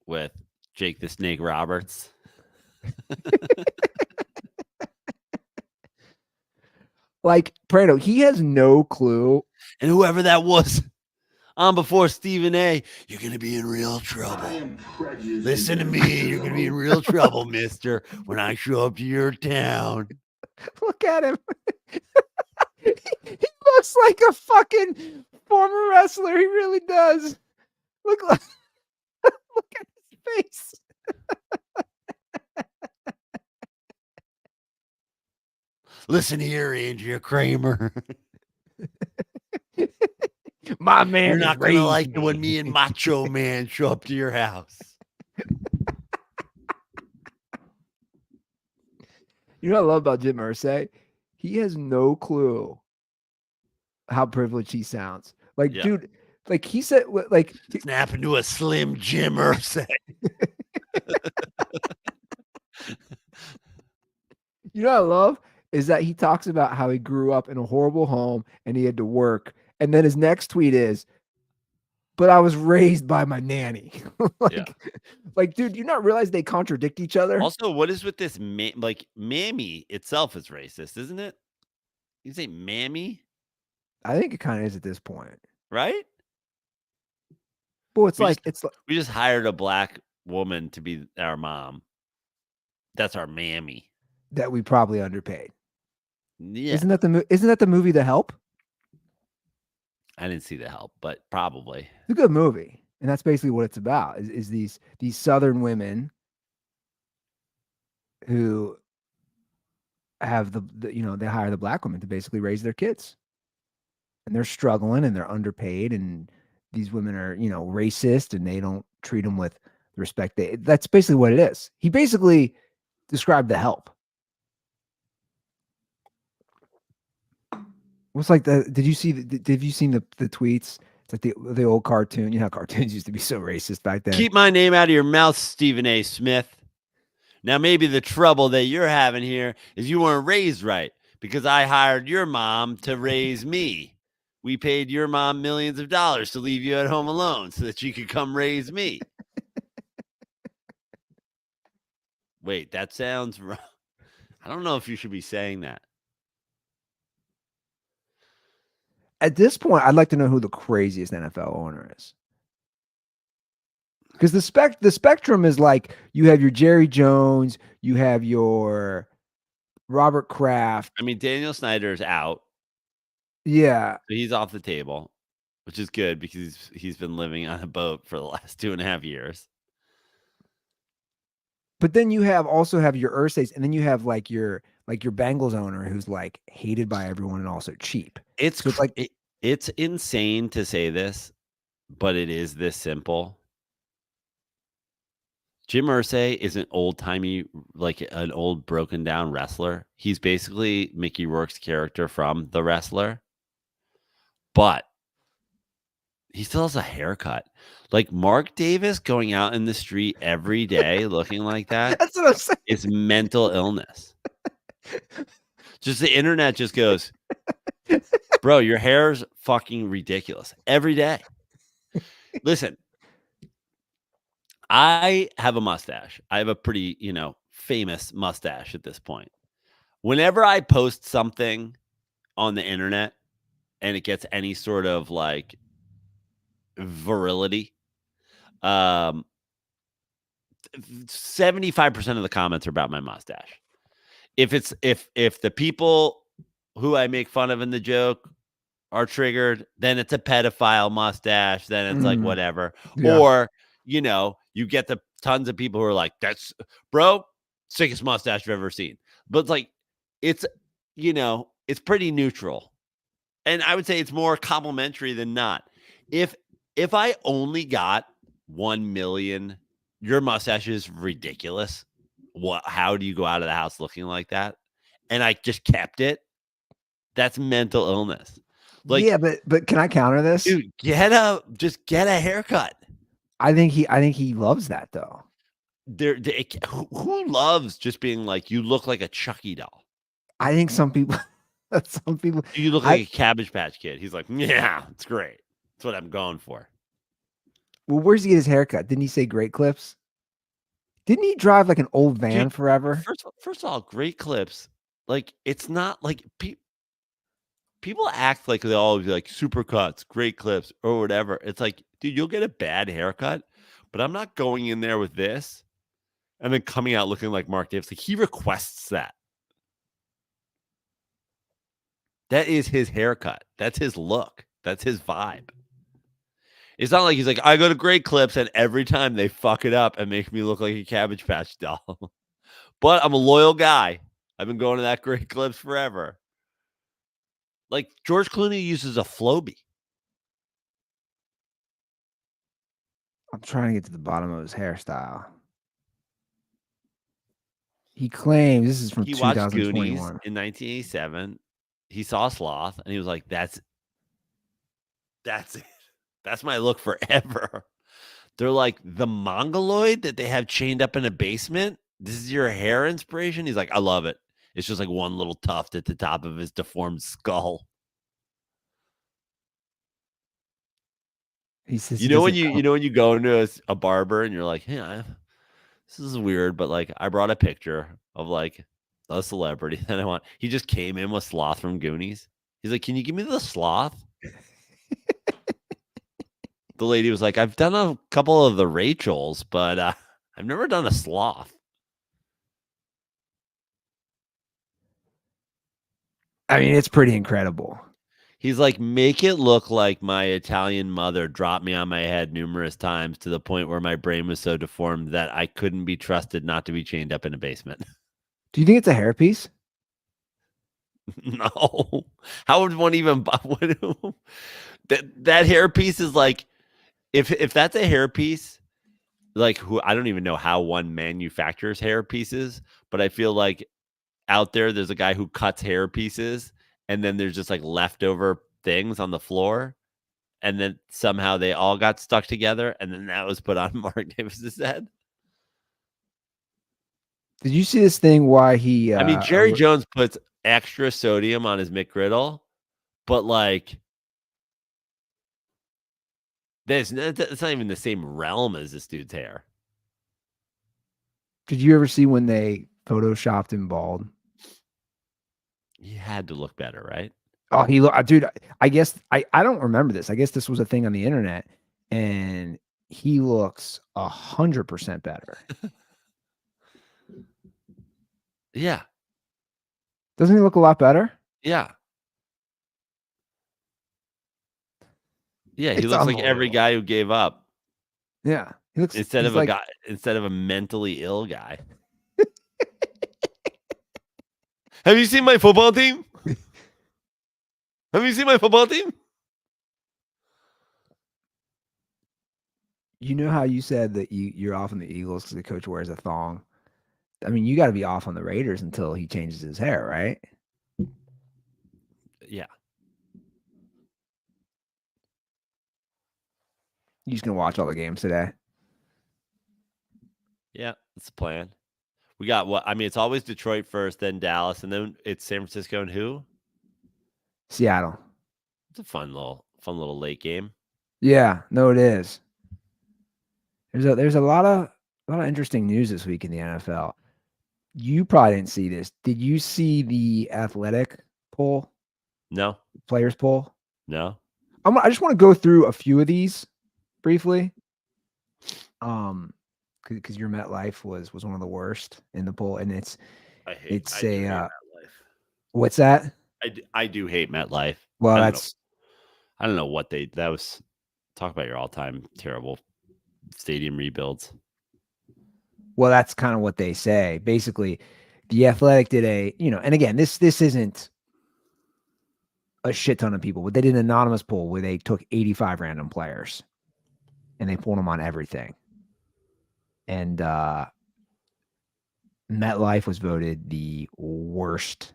with Jake the Snake Roberts. Like Prado, he has no clue. And whoever that was on before Stephen A, you're going to be in real trouble. I am prejudiced. Listen to me. You're going to be in real trouble, mister, when I show up to your town. Look at him. He looks like a fucking former wrestler. He really does. Look at his face. Listen here, Andrea Kramer. My man, You're not going to like it it when me and Macho Man show up to your house. You know what I love about Jim Irsay? He has no clue how privileged he sounds. Like, Yeah. dude, like he said, like Snap into a Slim Jim Irsay. you know what I love is that he talks about how he grew up in a horrible home and he had to work. And then his next tweet is, but I was raised by my nanny. like, dude, you not realize they contradict each other? Also, what is with this? Like, mammy itself is racist, isn't it? You say mammy, I think it kind of is at this point. right? Well, it's like We just hired a black woman to be our mom. That's our mammy. that we probably underpaid. Yeah. Isn't that the movie The Help? I didn't see The Help, but probably. It's a good movie, and that's basically what it's about. Is these Southern women who have the they hire the black women to basically raise their kids, and they're struggling and they're underpaid, and these women are racist and they don't treat them with the respect that's basically what it is. He basically described The Help. What's like did you seen the tweets? It's like the old cartoon. You know how cartoons used to be so racist back then. Keep my name out of your mouth, Stephen A. Smith. Now, maybe the trouble that you're having here is you weren't raised right because I hired your mom to raise me. We paid your mom millions of dollars to leave you at home alone so that you could come raise me. Wait, that sounds wrong. I don't know if you should be saying that. At this point, I'd like to know who the craziest NFL owner is. Because the spectrum is like you have your Jerry Jones, you have your Robert Kraft. I mean, Daniel Snyder's out. Yeah. So he's off the table, which is good because he's been living on a boat for the last 2.5 years. But then you also have your Irsays, and then you have like your Bengals owner who's like hated by everyone and also cheap. It's insane to say this, but it is this simple. Jim Irsay is an old-timey, like an old broken down wrestler. He's basically Mickey Rourke's character from The Wrestler, but he still has a haircut. Like Mark Davis going out in the street every day looking like that. That's what I'm saying. It's mental illness. Just the internet just goes, bro, your hair's fucking ridiculous every day. Listen, I have a mustache. I have a pretty, famous mustache at this point. Whenever I post something on the internet and it gets any sort of like virility, 75% of the comments are about my mustache. If the people who I make fun of in the joke are triggered, then it's a pedophile mustache, then it's like whatever. Yeah. Or, you get the tons of people who are like, that's bro, sickest mustache I've ever seen. But it's like, it's pretty neutral. And I would say it's more complimentary than not. If I only got 1 million, your mustache is ridiculous. How do you go out of the house looking like that? And I just kept it. That's mental illness. Like, yeah, but can I counter this? dude, just get a haircut. I think he loves that though. Who loves just being like, you look like a Chucky doll? I think some people. You look like a Cabbage Patch Kid. He's like, yeah, it's great. That's what I'm going for. Well, where's he get his haircut? Didn't he say Great Clips? Didn't he drive like an old van Dude, forever? First of all, Great Clips. Like, it's not like people act like they always be like super cuts, Great Clips, or whatever. It's like, dude, you'll get a bad haircut, but I'm not going in there with this and then coming out looking like Mark Davis. Like, he requests that. That is his haircut. That's his look. That's his vibe. It's not like he's like, I go to Great Clips and every time they fuck it up and make me look like a Cabbage Patch doll. But I'm a loyal guy. I've been going to that Great Clips forever. Like, George Clooney uses a Flowbee. I'm trying to get to the bottom of his hairstyle. He claims this is from He watched Goonies 2021. in 1987. He saw Sloth and he was like, that's it. That's my look forever. They're like, the mongoloid that they have chained up in a basement. This is your hair inspiration. He's like, I love it. It's just like one little tuft at the top of his deformed skull. He says, when you go into a barber and you're like, hey, this is weird, but like, I brought a picture of like a celebrity that he just came in with Sloth from Goonies. He's like, can you give me the sloth? The lady was like, I've done a couple of the Rachels, but I've never done a sloth. I mean, it's pretty incredible. He's like, make it look like my Italian mother dropped me on my head numerous times to the point where my brain was so deformed that I couldn't be trusted not to be chained up in a basement. Do you think it's a hairpiece? No. How would one even buy that hairpiece is like, if that's a hairpiece, like I don't even know how one manufactures hair pieces, but I feel like out there's a guy who cuts hair pieces and then there's just like leftover things on the floor. And then somehow they all got stuck together. And then that was put on Mark Davis's head. Did you see this thing why he I mean, Jerry Jones puts extra sodium on his McGriddle, but like, it's not even the same realm as this dude's hair. Did you ever see when they photoshopped him bald? He had to look better, right? Oh, dude, I guess I don't remember this. I guess this was a thing on the internet, and he looks 100% better. Yeah. Doesn't he look a lot better? Yeah. Yeah, he looks like every guy who gave up. Yeah. He looks instead of a mentally ill guy. Have you seen my football team? Have you seen my football team? You know how you said that you're off on the Eagles because the coach wears a thong? I mean, you got to be off on the Raiders until he changes his hair, right? Yeah. You just gonna watch all the games today? Yeah, that's the plan. We got what? I mean, it's always Detroit first, then Dallas, and then it's San Francisco and who? Seattle. It's a fun little late game. Yeah, no, it is. There's a lot of interesting news this week in the NFL. You probably didn't see this. Did you see the Athletic poll? No. Players poll? No. I just want to go through a few of these briefly. Because your MetLife was one of the worst in the poll, and it's I do it's hate a MetLife. what's that? I do hate MetLife. Well, I don't know. that's I don't know what that was. Talk about your all-time terrible stadium rebuilds. well, that's kind of what they say. Basically, the Athletic did and again, this isn't a shit ton of people, but they did an anonymous poll where they took 85 random players and they pulled them on everything. And MetLife was voted the worst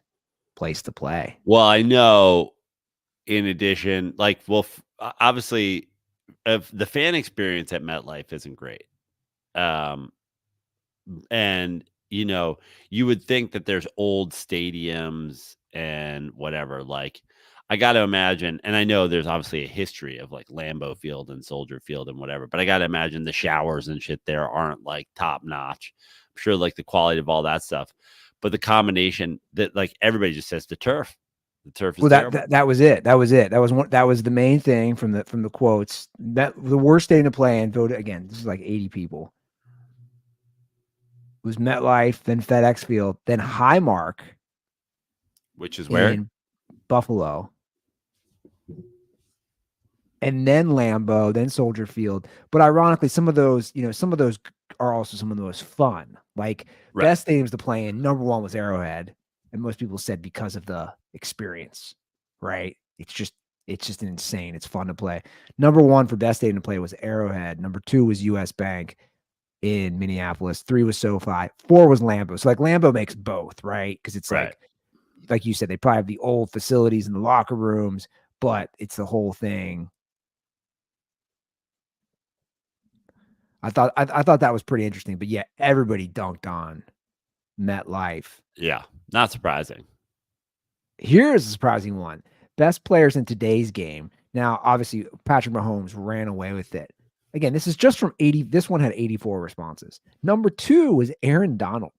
place to play. Well, I know. In addition, obviously, if the fan experience at MetLife isn't great, and you would think that there's old stadiums and whatever. Like, I got to imagine, and I know there's obviously a history of like Lambeau Field and Soldier Field and whatever, but I got to imagine the showers and shit there aren't like top notch. I'm sure like the quality of all that stuff, but the combination that like everybody just says the turf. The turf is Well, terrible. that was it. That was it. That was the main thing from the quotes. That the worst stadium to play in. Voted again. This is like 80 people. It was MetLife, then FedEx Field, then Highmark, Which is where? in Buffalo, and then Lambeau, then Soldier Field. But ironically, some of those are also some of the most fun. Like Right. best stadiums to play in. Number one was Arrowhead, and most people said because of the experience. Right? It's just insane. It's fun to play. Number one for best stadium to play was Arrowhead. Number two was US Bank in Minneapolis. 3 was SoFi. 4 was Lambeau. So like Lambeau makes both, right? Because it's Right. like you said, they probably have the old facilities and the locker rooms, but it's the whole thing. I thought that was pretty interesting, but yeah, everybody dunked on MetLife. Yeah, not surprising. Here's a surprising one. Best players in today's game. Now, obviously, Patrick Mahomes ran away with it. Again, this is just from 80. This one had 84 responses. Number 2 was Aaron Donald.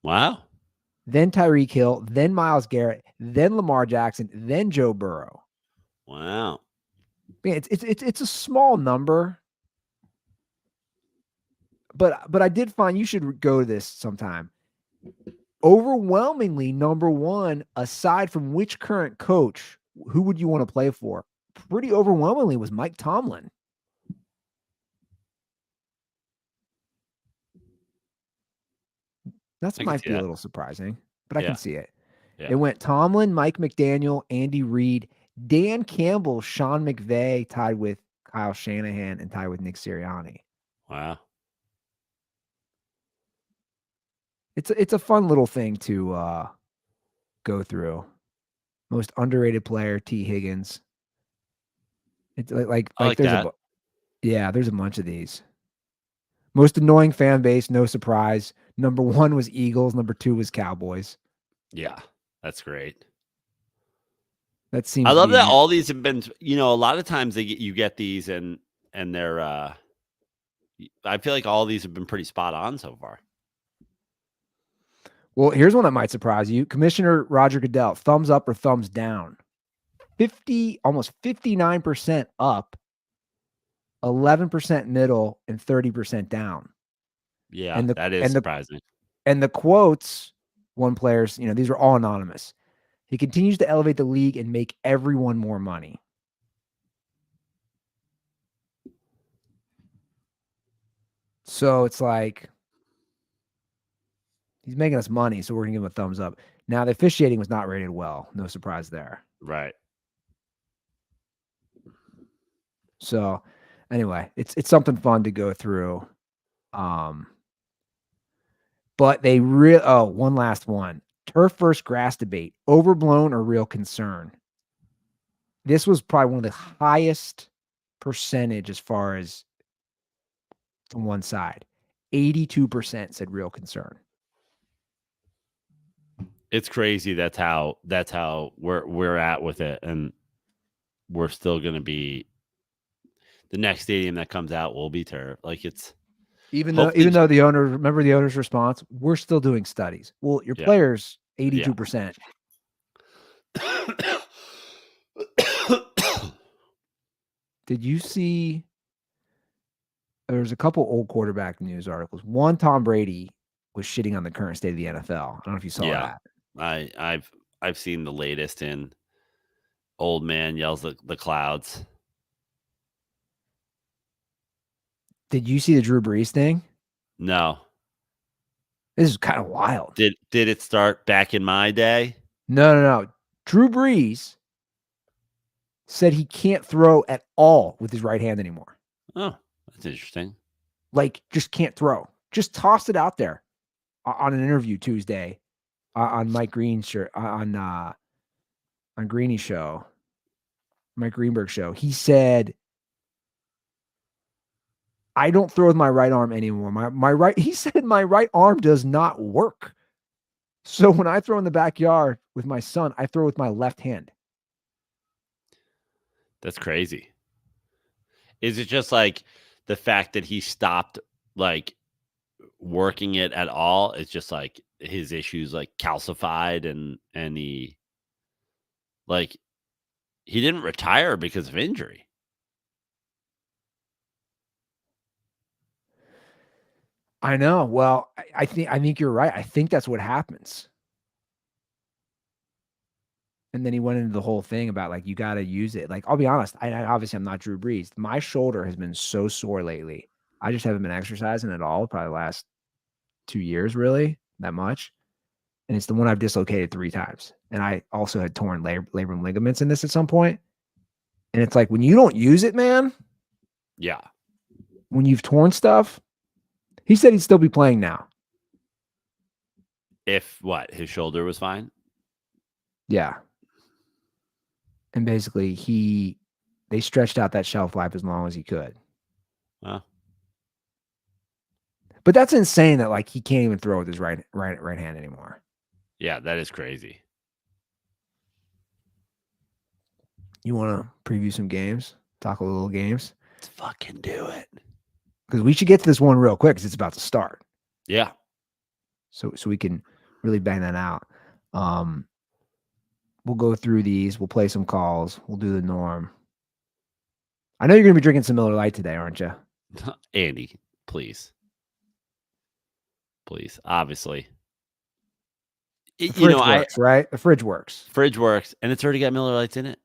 Wow. Then Tyreek Hill, then Myles Garrett, then Lamar Jackson, then Joe Burrow. Wow. Yeah, it's a small number. But I did find you should go to this sometime. Overwhelmingly, number one, aside from which current coach, who would you want to play for? Pretty overwhelmingly was Mike Tomlin. That might be a little surprising, but I can see it. Yeah. It went Tomlin, Mike McDaniel, Andy Reid, Dan Campbell, Sean McVay, tied with Kyle Shanahan, and tied with Nick Sirianni. Wow. It's a fun little thing to go through. Most underrated player, T. Higgins. It's like there's there's a bunch of these. Most annoying fan base, no surprise. Number 1 was Eagles. Number 2 was Cowboys. Yeah, that's great. That seems. I love that all these have been. A lot of times you get these and they're. I feel like all these have been pretty spot on so far. Well, here's one that might surprise you. Commissioner Roger Goodell, thumbs up or thumbs down? Almost 59% up, 11% middle, and 30% down. Yeah, that is surprising. And the quotes, one player's, these are all anonymous. He continues to elevate the league and make everyone more money. So it's like, he's making us money, so we're going to give him a thumbs up. Now, the officiating was not rated well. No surprise there. Right. So, anyway, it's something fun to go through. But they one last one. Turf versus grass debate. Overblown or real concern? This was probably one of the highest percentage as far as on one side. 82% said real concern. It's crazy. That's how we're at with it, and we're still going to be. The next stadium that comes out will be turf. Like it's even though the owner, remember the owner's response, we're still doing studies. Well, your players 82%. Did you see there's a couple old quarterback news articles. One, Tom Brady was shitting on the current state of the NFL. I don't know if you saw Yeah. that. I've seen the latest in old man yells at the clouds. Did you see the Drew Brees thing? No. This is kind of wild. Did it start back in my day? No. Drew Brees said he can't throw at all with his right hand anymore. Oh, that's interesting. Like, just can't throw. Just tossed it out there on an interview Tuesday on Mike Green's show, on Greeny's show, Mike Greenberg's show. He said, I don't throw with my right arm anymore. He said my right arm does not work. So when I throw in the backyard with my son, I throw with my left hand. That's crazy. Is it just like the fact that he stopped like working it at all? It's just like his issues like calcified and he didn't retire because of injury. I know. Well, I think you're right. I think that's what happens. And then he went into the whole thing about like, you got to use it. Like, I'll be honest. Obviously I'm not Drew Brees. My shoulder has been so sore lately. I just haven't been exercising at all. Probably the last 2 years, really, that much. And it's the one I've dislocated 3 times. And I also had torn labrum ligaments in this at some point. And it's like, when you don't use it, man. Yeah. When you've torn stuff, he said he'd still be playing now. If what? His shoulder was fine? Yeah. And basically they stretched out that shelf life as long as he could. Well. But that's insane that like he can't even throw with his right hand anymore. Yeah, that is crazy. You want to preview some games? Talk a little games? Let's fucking do it. Because we should get to this one real quick because it's about to start. Yeah. So we can really bang that out. We'll go through these. We'll play some calls. We'll do the norm. I know you're going to be drinking some Miller Lite today, aren't you? Andy, please. Please. Obviously. The fridge works, right? The fridge works. Fridge works, and it's already got Miller Lights in it.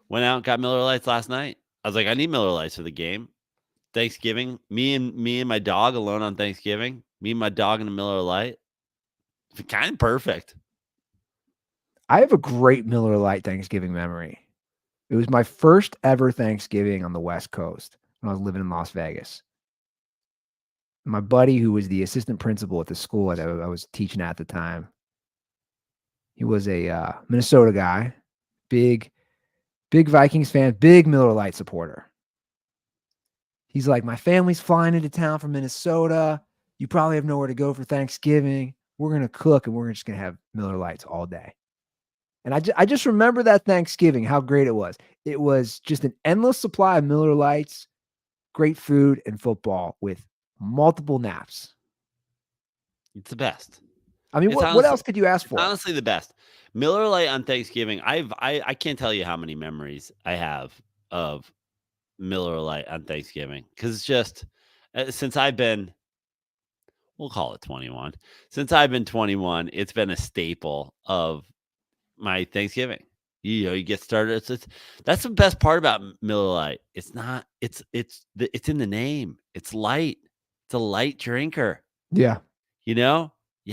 Went out and got Miller Lights last night. I was like, I need Miller Lights for the game. Thanksgiving. Me and my dog alone on Thanksgiving. Me and my dog and a Miller Lite. Kind of perfect. I have a great Miller Lite Thanksgiving memory. It was my first ever Thanksgiving on the West Coast when I was living in Las Vegas. My buddy, who was the assistant principal at the school that I was teaching at the time, he was a Minnesota guy, big Vikings fan, big Miller Lite supporter. He's like, my family's flying into town from Minnesota. You probably have nowhere to go for Thanksgiving. We're going to cook and we're just going to have Miller Lights all day. And I just remember that Thanksgiving, how great it was. It was just an endless supply of Miller Lights, great food, and football with multiple naps. It's the best. I mean, what else could you ask for? Honestly, the best. Miller Lite on Thanksgiving. I can't tell you how many memories I have of Miller Lite on Thanksgiving because it's just since I've been, we'll call it 21. Since I've been 21, it's been a staple of my Thanksgiving. You get started. That's the best part about Miller Lite. It's not. It's in the name. It's light. It's a light drinker. Yeah. You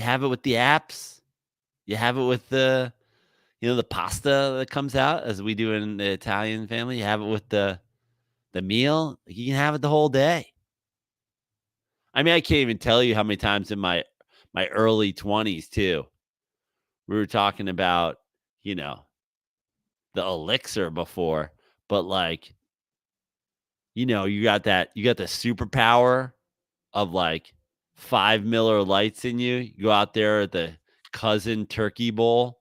have it with the apps. You have it with the pasta that comes out as we do in the Italian family. You have it with the meal. You can have it the whole day. I mean, I can't even tell you how many times in my early 20s too, we were talking about, the elixir before, but like, you got the superpower of like 5 Miller Lights in you. You go out there at the cousin turkey bowl.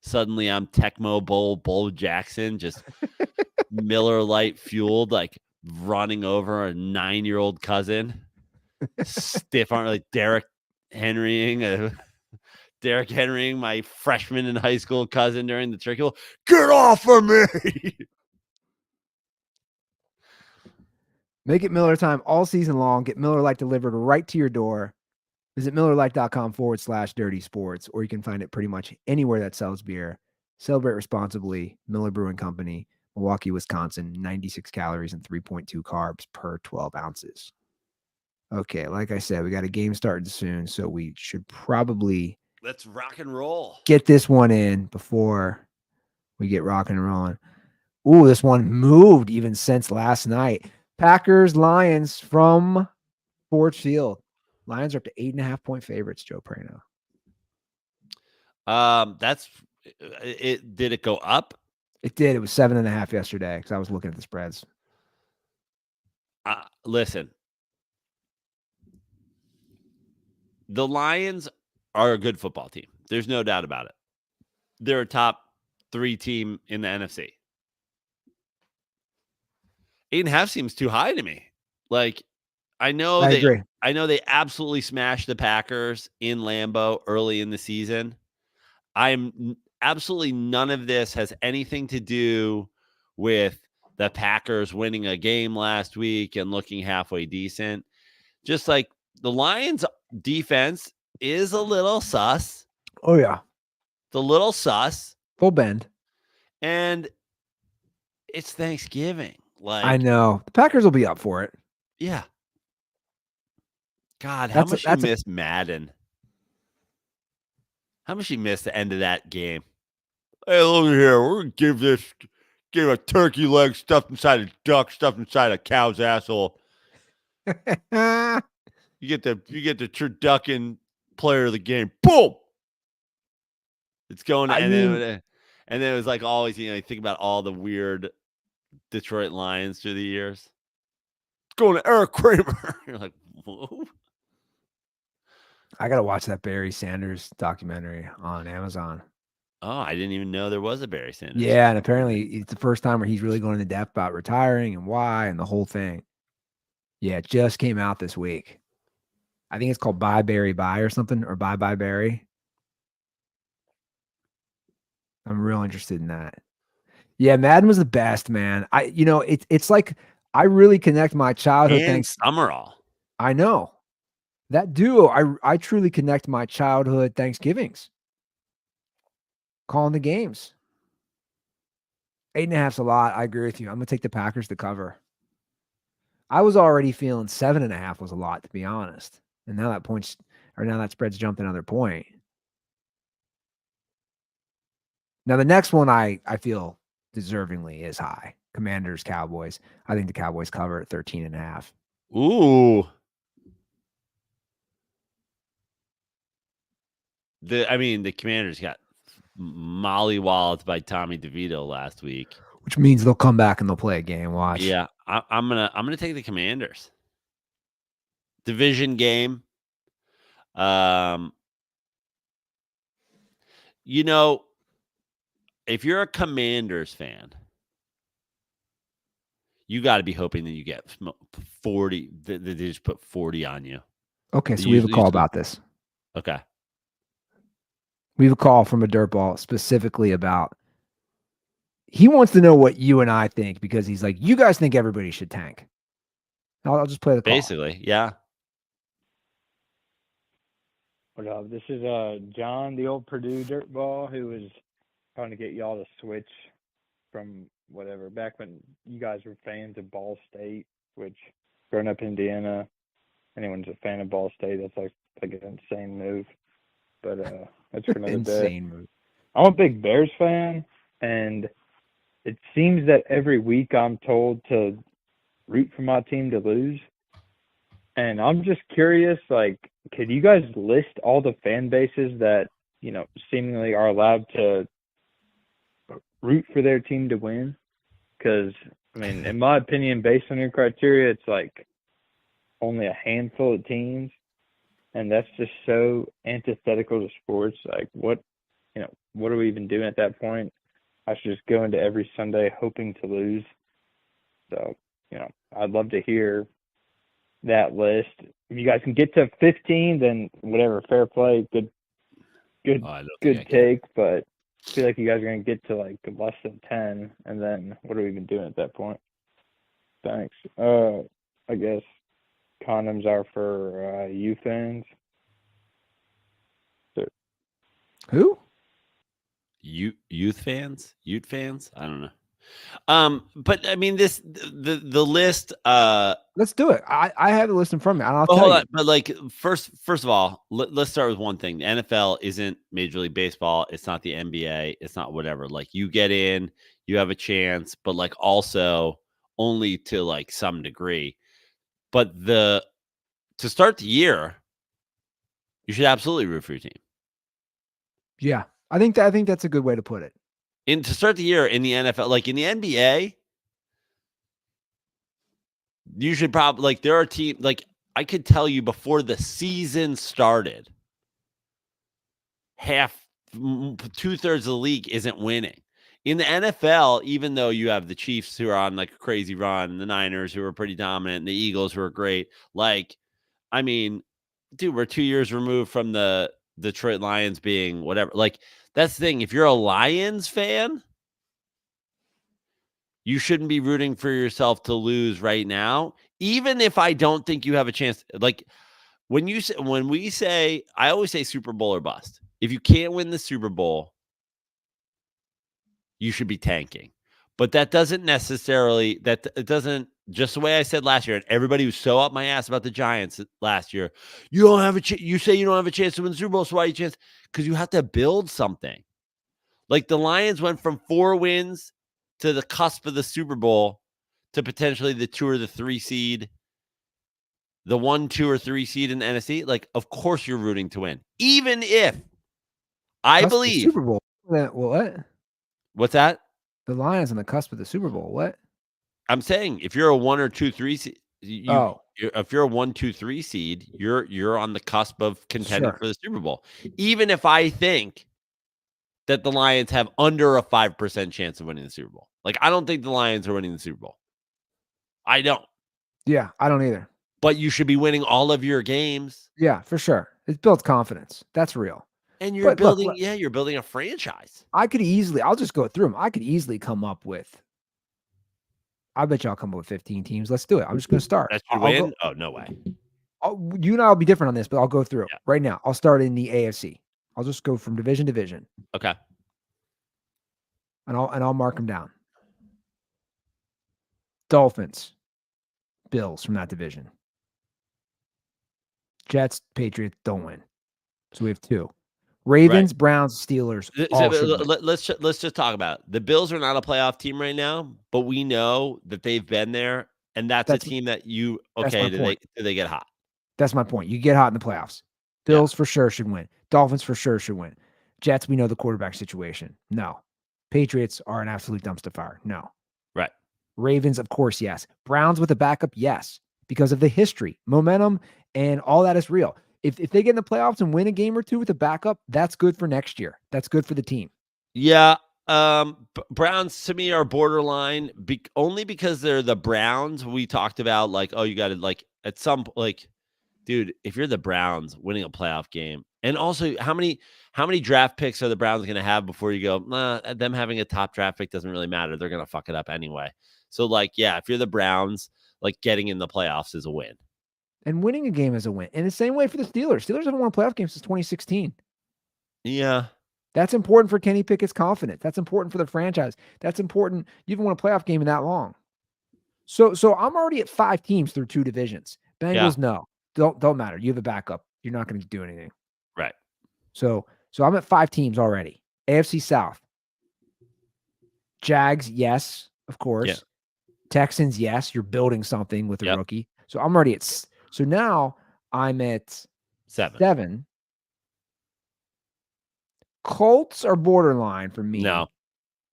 Suddenly I'm Tecmo Bowl Bo Jackson, just Miller Lite fueled, like running over a 9-year-old cousin. Stiff arm, like Derrick Henrying, my freshman in high school cousin during the turkey bowl. Get off of me! Make it Miller time all season long. Get Miller Lite delivered right to your door. Visit MillerLite.com/dirty sports, or you can find it pretty much anywhere that sells beer. Celebrate responsibly. Miller Brewing Company, Milwaukee, Wisconsin, 96 calories and 3.2 carbs per 12 ounces. Okay, like I said, we got a game starting soon, so we should probably Let's rock and roll. get this one in before we get rocking and rolling. Ooh, this one moved even since last night. Packers, Lions from Ford Field. Lions are up to 8.5-point favorites, Joe Prano. That's it. Did it go up? It did. It was 7.5 yesterday because I was looking at the spreads. Listen, the Lions are a good football team. There's no doubt about it. They're a top 3 team in the NFC. 8.5 seems too high to me. Like, I know agree. I know they absolutely smashed the Packers in Lambeau early in the season. Absolutely none of this has anything to do with the Packers winning a game last week and looking halfway decent. Just like the Lions defense is a little sus. Oh, yeah. The little sus. Full bend. And it's Thanksgiving. Like, I know. The Packers will be up for it. Yeah. God, how much you miss Madden? How much you miss the end of that game? Hey, look here. We're going to give a turkey leg stuffed inside a duck, stuffed inside a cow's asshole. You get the turducken player of the game. Boom. It's going to, and then it was like always, you think about all the weird Detroit Lions through the years. It's going to Eric Kramer. You're like, whoa. I got to watch that Barry Sanders documentary on Amazon. Oh, I didn't even know there was a Barry Sanders. Yeah, and apparently it's the first time where he's really going into depth about retiring and why and the whole thing. Yeah, it just came out this week. I think it's called Bye Barry Bye or something, or Bye Bye Barry. I'm real interested in that. Yeah, Madden was the best, man. It's like I really connect my childhood. And Summerall. I know. That duo, I truly connect my childhood Thanksgivings. Calling the games. 8.5's a lot. I agree with you. I'm going to take the Packers to cover. I was already feeling 7.5 was a lot, to be honest. And now that spread's jumped another point. Now, the next one I feel deservingly is high. Commanders, Cowboys. I think the Cowboys cover at 13.5. Ooh. The Commanders got mollywalled by Tommy DeVito last week, which means they'll come back and they'll play a game. Watch. Yeah, I'm gonna take the Commanders. Division game. If you're a Commanders fan, you got to be hoping that you get 40. They just put 40 on you. Okay, so we have a call about this. Okay. We have a call from a dirtball specifically about, he wants to know what you and I think, because he's like, you guys think everybody should tank. I'll just play the call. Basically, yeah. What up? This is John, the old Purdue dirtball, who was trying to get y'all to switch from whatever, back when you guys were fans of Ball State, which, growing up in Indiana, anyone's a fan of Ball State, that's like an insane move. But that's for another insane day. Move. I'm a big Bears fan, and it seems that every week I'm told to root for my team to lose. And I'm just curious, could you guys list all the fan bases that, seemingly are allowed to root for their team to win? Because, in my opinion, based on your criteria, it's only a handful of teams. And that's just so antithetical to sports. What are we even doing at that point? I should just go into every Sunday hoping to lose. So, I'd love to hear that list. If you guys can get to 15, then whatever, fair play, good take. But I feel like you guys are going to get to less than 10, and then what are we even doing at that point? Thanks. I guess condoms are for you fans. Who? Youth fans? I don't know. But I mean, the list. Let's do it. I have the list in front of me, and I'll But tell hold you. on. But like first of all, let's start with one thing. The NFL isn't Major League Baseball. It's not the NBA. It's not whatever. Like you get in, you have a chance, but like also only to like some degree. But to start the year, you should absolutely root for your team. Yeah, I think that's a good way to put it. And to start the year in the NFL, like in the NBA, you should probably like there are teams like I could tell you before the season started, half 2/3 of the league isn't winning. In the NFL, even though you have the Chiefs who are on like a crazy run, the Niners who are pretty dominant, and the Eagles who are great, like, I mean, dude, we're 2 years removed from the Detroit Lions being whatever. Like, that's the thing. If you're a Lions fan, you shouldn't be rooting for yourself to lose right now, even if I don't think you have a chance. Like, when we say, I always say Super Bowl or bust. If you can't win the Super Bowl, you should be tanking. But that doesn't necessarily, it doesn't, just the way I said last year, and everybody was so up my ass about the Giants last year. You don't have you say you don't have a chance to win the Super Bowl, so why you chance? Because you have to build something. Like the Lions went from 4 wins to the cusp of the Super Bowl to potentially the 2 or the 3 seed, the 1, 2, or 3 seed in the NFC. Like, of course you're rooting to win, even if I Cusp of the believe Super Bowl. What? What's that? The Lions on the cusp of the Super Bowl. What? I'm saying if you're a 1 or 2, 3 seed, if you're a 1, 2, 3 seed, you're on the cusp of contending for the Super Bowl. Even if I think that the Lions have under a 5% chance of winning the Super Bowl. Like, I don't think the Lions are winning the Super Bowl. I don't. Yeah, I don't either. But you should be winning all of your games. Yeah, for sure. It builds confidence. That's real. And you're building a franchise. I'll just go through them. I could easily come up with, I bet you I'll come up with 15 teams. Let's do it. I'm just going to start. That's your win? Oh, no way. You and I will be different on this, but I'll go through Yeah. right now. I'll start in the AFC. I'll just go from division to division. Okay. And I'll mark them down. Dolphins, Bills from that division. Jets, Patriots don't win. So we have 2. Ravens, Browns, Steelers. Let's just talk about it. The Bills are not a playoff team right now, but we know that they've been there, and that's a team that do they get hot? That's my point. You get hot in the playoffs. Bills for sure should win. Dolphins for sure should win. Jets, we know the quarterback situation. No. Patriots are an absolute dumpster fire. No. Right. Ravens, of course, yes. Browns with a backup, yes. Because of the history, momentum, and all that is real. If they get in the playoffs and win a game or 2 with a backup, that's good for next year. That's good for the team. Yeah. Browns to me are borderline only because they're the Browns. We talked about like, oh, you got to like at some like, dude, if you're the Browns winning a playoff game, and also how many draft picks are the Browns going to have before you go, them having a top draft pick doesn't really matter. They're going to fuck it up anyway. So like, yeah, if you're the Browns, like getting in the playoffs is a win. And winning a game is a win. And the same way for the Steelers. Steelers haven't won a playoff game since 2016. Yeah. That's important for Kenny Pickett's confidence. That's important for the franchise. That's important. You haven't won a playoff game in that long. So I'm already at 5 teams through 2 divisions. Bengals, no. Don't matter. You have a backup. You're not going to do anything. Right. So I'm at 5 teams already. AFC South. Jags, yes, of course. Yeah. Texans, yes. You're building something with a rookie. So I'm already at. So now I'm at 7. Colts are borderline for me. No.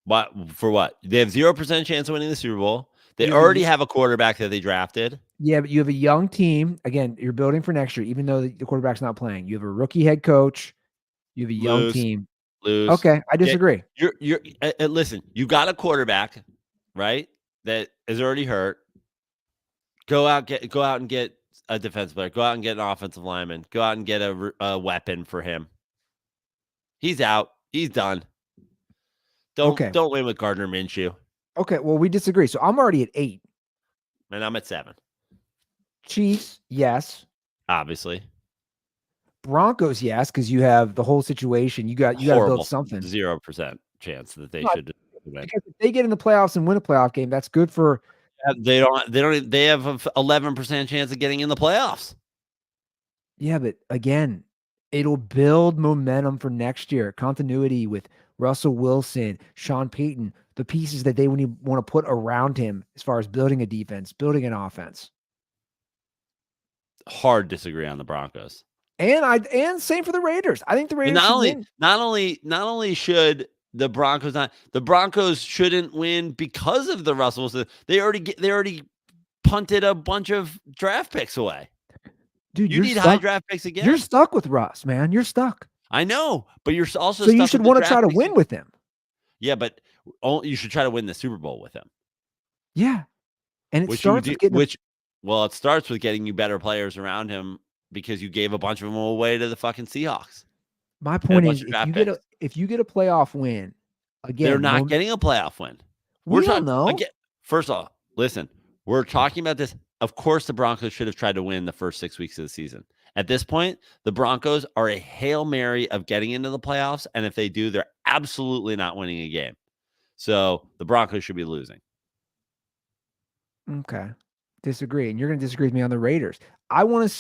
What for what? They have 0% chance of winning the Super Bowl. They already have a quarterback that they drafted. Yeah, but you have a young team. Again, you're building for next year, even though the quarterback's not playing. You have a rookie head coach. You have a young team. Lose. Okay, I disagree. You're listen, you got a quarterback, right? That is already hurt. Go out and get a defensive player. Go out and get an offensive lineman. Go out and get a weapon for him. He's out. He's done. Don't win with Gardner Minshew. Okay, well, we disagree. So I'm already at 8. And I'm at 7. Chiefs, yes. Obviously. Broncos, yes, because you have the whole situation. You got to build Horrible. something. 0% chance that they No, should win. because if they get in the playoffs and win a playoff game, that's good for. They have an 11% chance of getting in the playoffs. Yeah, but again, it'll build momentum for next year. Continuity with Russell Wilson, Sean Payton, the pieces that they want to put around him as far as building a defense, building an offense. Hard disagree on the Broncos. And same for the Raiders. I think the Raiders should win. Not only should the Broncos shouldn't win because of the Russell Wilson. They already punted a bunch of draft picks away. Dude, you need high draft picks again. You're stuck with Russ, man. You're stuck. I know, but you're also so stuck you should want to try to win with him. Yeah, but you should try to win the Super Bowl with him. Yeah, and it starts with getting it starts with getting you better players around him because you gave a bunch of them away to the fucking Seahawks. My point is, if you get a playoff win, again, they're not getting a playoff win. We don't know. Again, first off, listen, we're talking about this. Of course, the Broncos should have tried to win the first 6 weeks of the season. At this point, the Broncos are a Hail Mary of getting into the playoffs. And if they do, they're absolutely not winning a game. So the Broncos should be losing. Okay. Disagree. And you're going to disagree with me on the Raiders. I want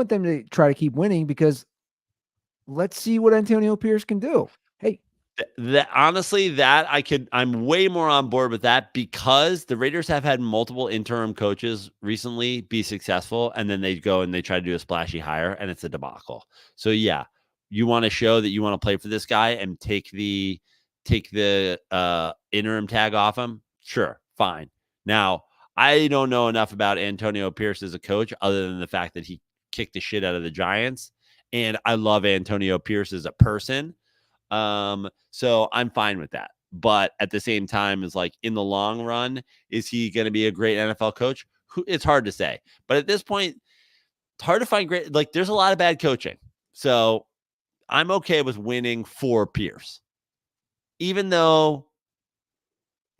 them to try to keep winning because let's see what Antonio Pierce can do. Hey, honestly, I'm way more on board with that because the Raiders have had multiple interim coaches recently be successful, and then they go and they try to do a splashy hire, and it's a debacle. So yeah, you want to show that you want to play for this guy and take the interim tag off him. Sure, fine. Now, I don't know enough about Antonio Pierce as a coach other than the fact that he kicked the shit out of the Giants, and I love Antonio Pierce as a person. So I'm fine with that. But at the same time, is like in the long run, is he going to be a great NFL coach? It's hard to say. But at this point, it's hard to find great. Like there's a lot of bad coaching. So I'm okay with winning for Pierce. Even though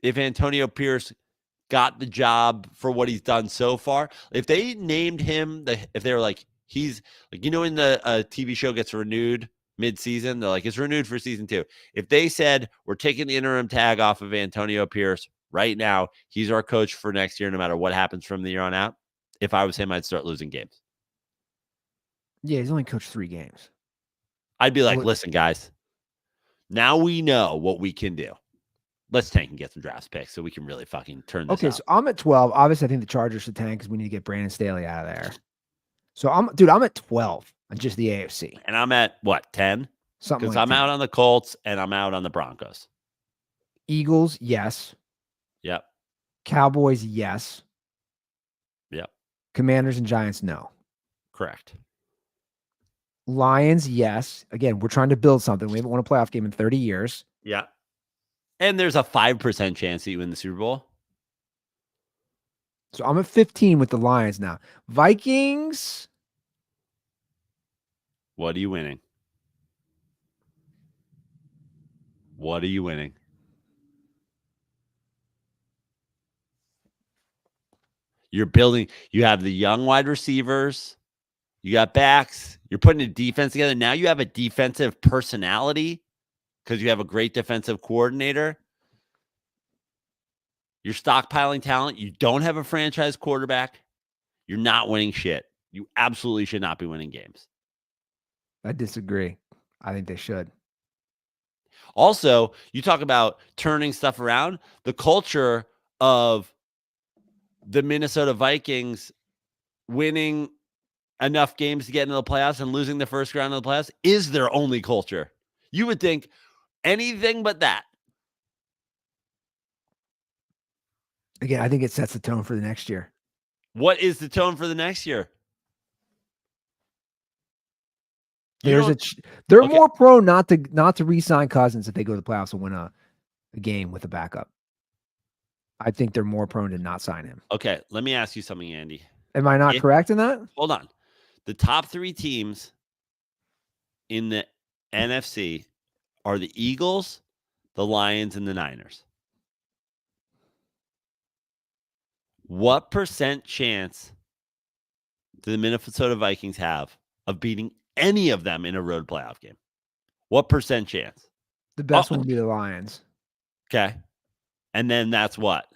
if Antonio Pierce got the job for what he's done so far, if they named him, if they were like, he's like, in the TV show gets renewed mid-season, they're like, it's renewed for season 2. If they said, we're taking the interim tag off of Antonio Pierce right now, he's our coach for next year, no matter what happens from the year on out. If I was him, I'd start losing games. Yeah, he's only coached 3 games. I'd be like, listen, guys, now we know what we can do. Let's tank and get some draft picks so we can really fucking turn this up. So I'm at 12. Obviously, I think the Chargers should tank because we need to get Brandon Staley out of there. So I'm at 12 on just the AFC. And I'm at what, 10? Something because like I'm out on the Colts and I'm out on the Broncos. Eagles, yes. Yep. Cowboys, yes. Yep. Commanders and Giants, no. Correct. Lions, yes. Again, we're trying to build something. We haven't won a playoff game in 30 years. Yeah. And there's a 5% chance that you win the Super Bowl. So I'm at 15 with the Lions now. Vikings. What are you winning? What are you winning? You're building. You have the young wide receivers. You got backs. You're putting a defense together. Now you have a defensive personality because you have a great defensive coordinator. You're stockpiling talent. You don't have a franchise quarterback. You're not winning shit. You absolutely should not be winning games. I disagree. I think they should. Also, you talk about turning stuff around. The culture of the Minnesota Vikings winning enough games to get into the playoffs and losing the first round of the playoffs is their only culture. You would think anything but that. Again, I think it sets the tone for the next year. What is the tone for the next year? They're more prone not to re-sign Cousins if they go to the playoffs and win a game with a backup. I think they're more prone to not sign him. Okay, let me ask you something, Andy. Am I not correct in that? Hold on. The top 3 teams in the NFC are the Eagles, the Lions, and the Niners. What percent chance do the Minnesota Vikings have of beating any of them in a road playoff game? What percent chance? The best one would be the Lions. Okay. And then that's what?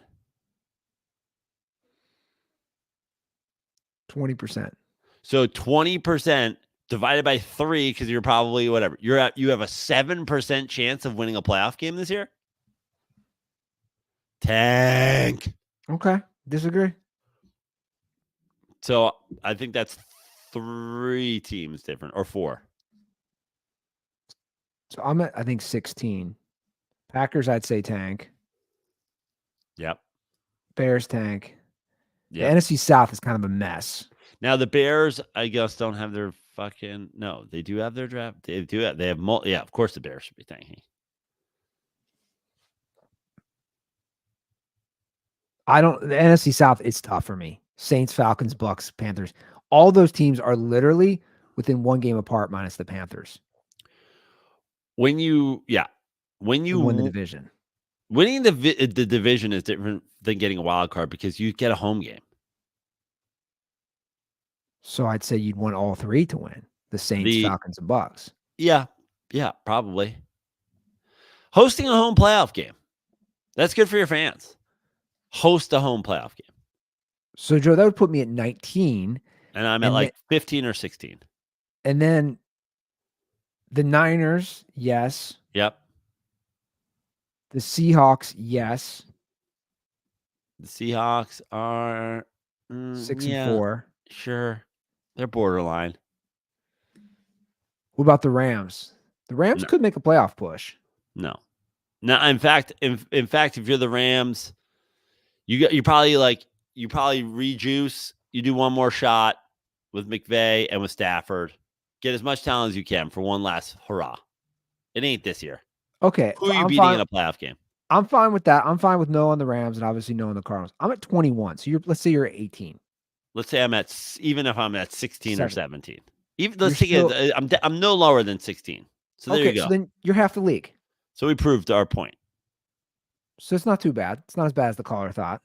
20%. So 20% divided by 3, because you're probably whatever. You have a 7% chance of winning a playoff game this year? Tank. Okay. Disagree. So I think that's 3 teams different, or 4. So I'm at, I think, 16. Packers, I'd say tank. Yep. Bears tank. Yep. The NFC South is kind of a mess. Now the Bears, I guess, don't have their fucking no. They do have their draft. They do have. They have. Yeah, of course the Bears should be tanking. The NFC South, it's tough for me. Saints, Falcons, Bucks, Panthers. All those teams are literally within one game apart, minus the Panthers. When you win the division. Winning the division is different than getting a wild card because you get a home game. So I'd say you'd want all 3 to win. The Saints, Falcons, and Bucks. Yeah, probably. Hosting a home playoff game. That's good for your fans. Host a home playoff game. So, Joe, that would put me at 19. And I'm at 15 or 16. And then the Niners, yes. Yep. The Seahawks, yes. The Seahawks are 6 and 4. Sure. They're borderline. What about the Rams? The Rams could make a playoff push. No. In fact, if you're the Rams, you probably rejuice. You do one more shot with McVay and with Stafford. Get as much talent as you can for one last hurrah. It ain't this year. Okay. Who are you beating in a playoff game? I'm fine with that. I'm fine with no on the Rams and obviously no on the Cardinals. I'm at 21. So let's say you're at 18. Let's say even if I'm at 16 or 17. Let's take it. I'm no lower than 16. So there you go. So then you're half the league. So we proved our point. So it's not too bad. It's not as bad as the caller thought.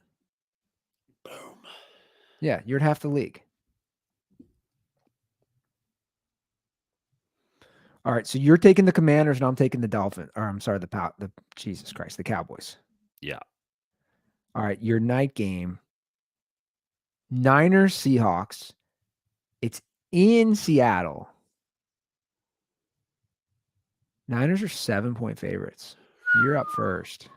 Boom. Yeah, you're at half the league. All right, so you're taking the Commanders and I'm taking the Dolphins. Or I'm sorry, the Jesus Christ, the Cowboys. Yeah. All right, your night game. Niners, Seahawks. It's in Seattle. Niners are 7-point favorites. You're up first.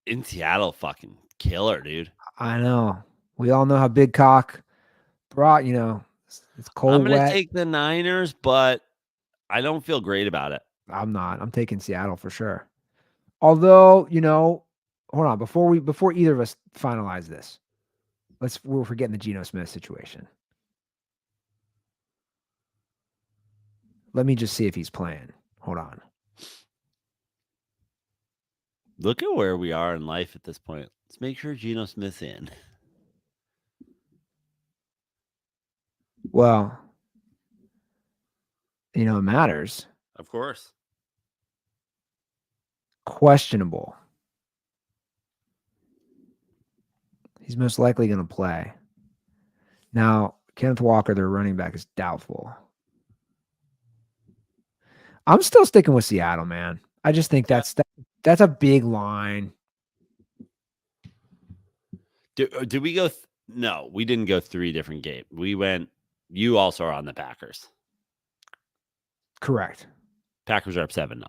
In Seattle, fucking killer, dude. I know. We all know how Big Cock brought, it's cold, I'm going wet. to take the Niners, but I don't feel great about it. I'm not. I'm taking Seattle for sure. Although, hold on. Before either of us finalize this, we're forgetting the Geno Smith situation. Let me just see if he's playing. Hold on. Look at where we are in life at this point. Let's make sure Geno Smith's in. Well, it matters. Of course. Questionable. He's most likely going to play. Now, Kenneth Walker, their running back, is doubtful. I'm still sticking with Seattle, man. I just think that's a big line. Did we go? No, we didn't go 3 different games. We went. You also are on the Packers. Correct. Packers are up 7-0.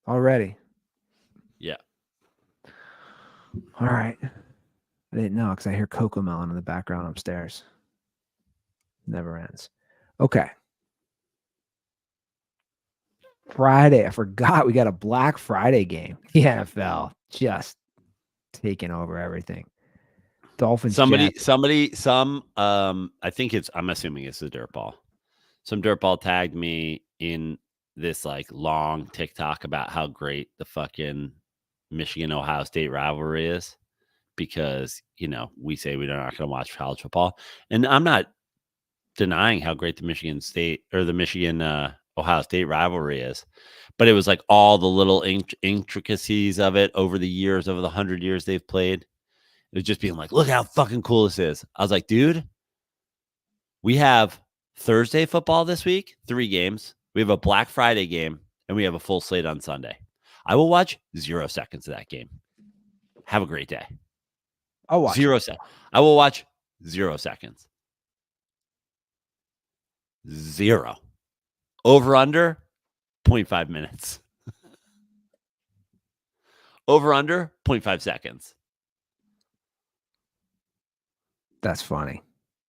Already. Yeah. All right. I didn't know because I hear Cocoa Melon in the background upstairs. Never ends. Okay. Friday. I forgot we got a Black Friday game. The NFL just taking over everything. Dolphins. I think I'm assuming it's a dirt ball. Some dirt ball tagged me in this long TikTok about how great the fucking Michigan Ohio State rivalry is because, we say we're not going to watch college football. And I'm not denying how great the Michigan State or the Michigan Ohio State rivalry is. But it was like all the little intricacies of it over the years, over the 100 years they've played. It was just being like, look how fucking cool this is. I was like, dude, we have Thursday football this week, 3 games. We have a Black Friday game, and we have a full slate on Sunday. I will watch 0 seconds of that game. Have a great day. I'll watch 0 seconds. I will watch 0 seconds. 0. Over under 0.5 minutes. Over under 0.5 seconds. That's funny.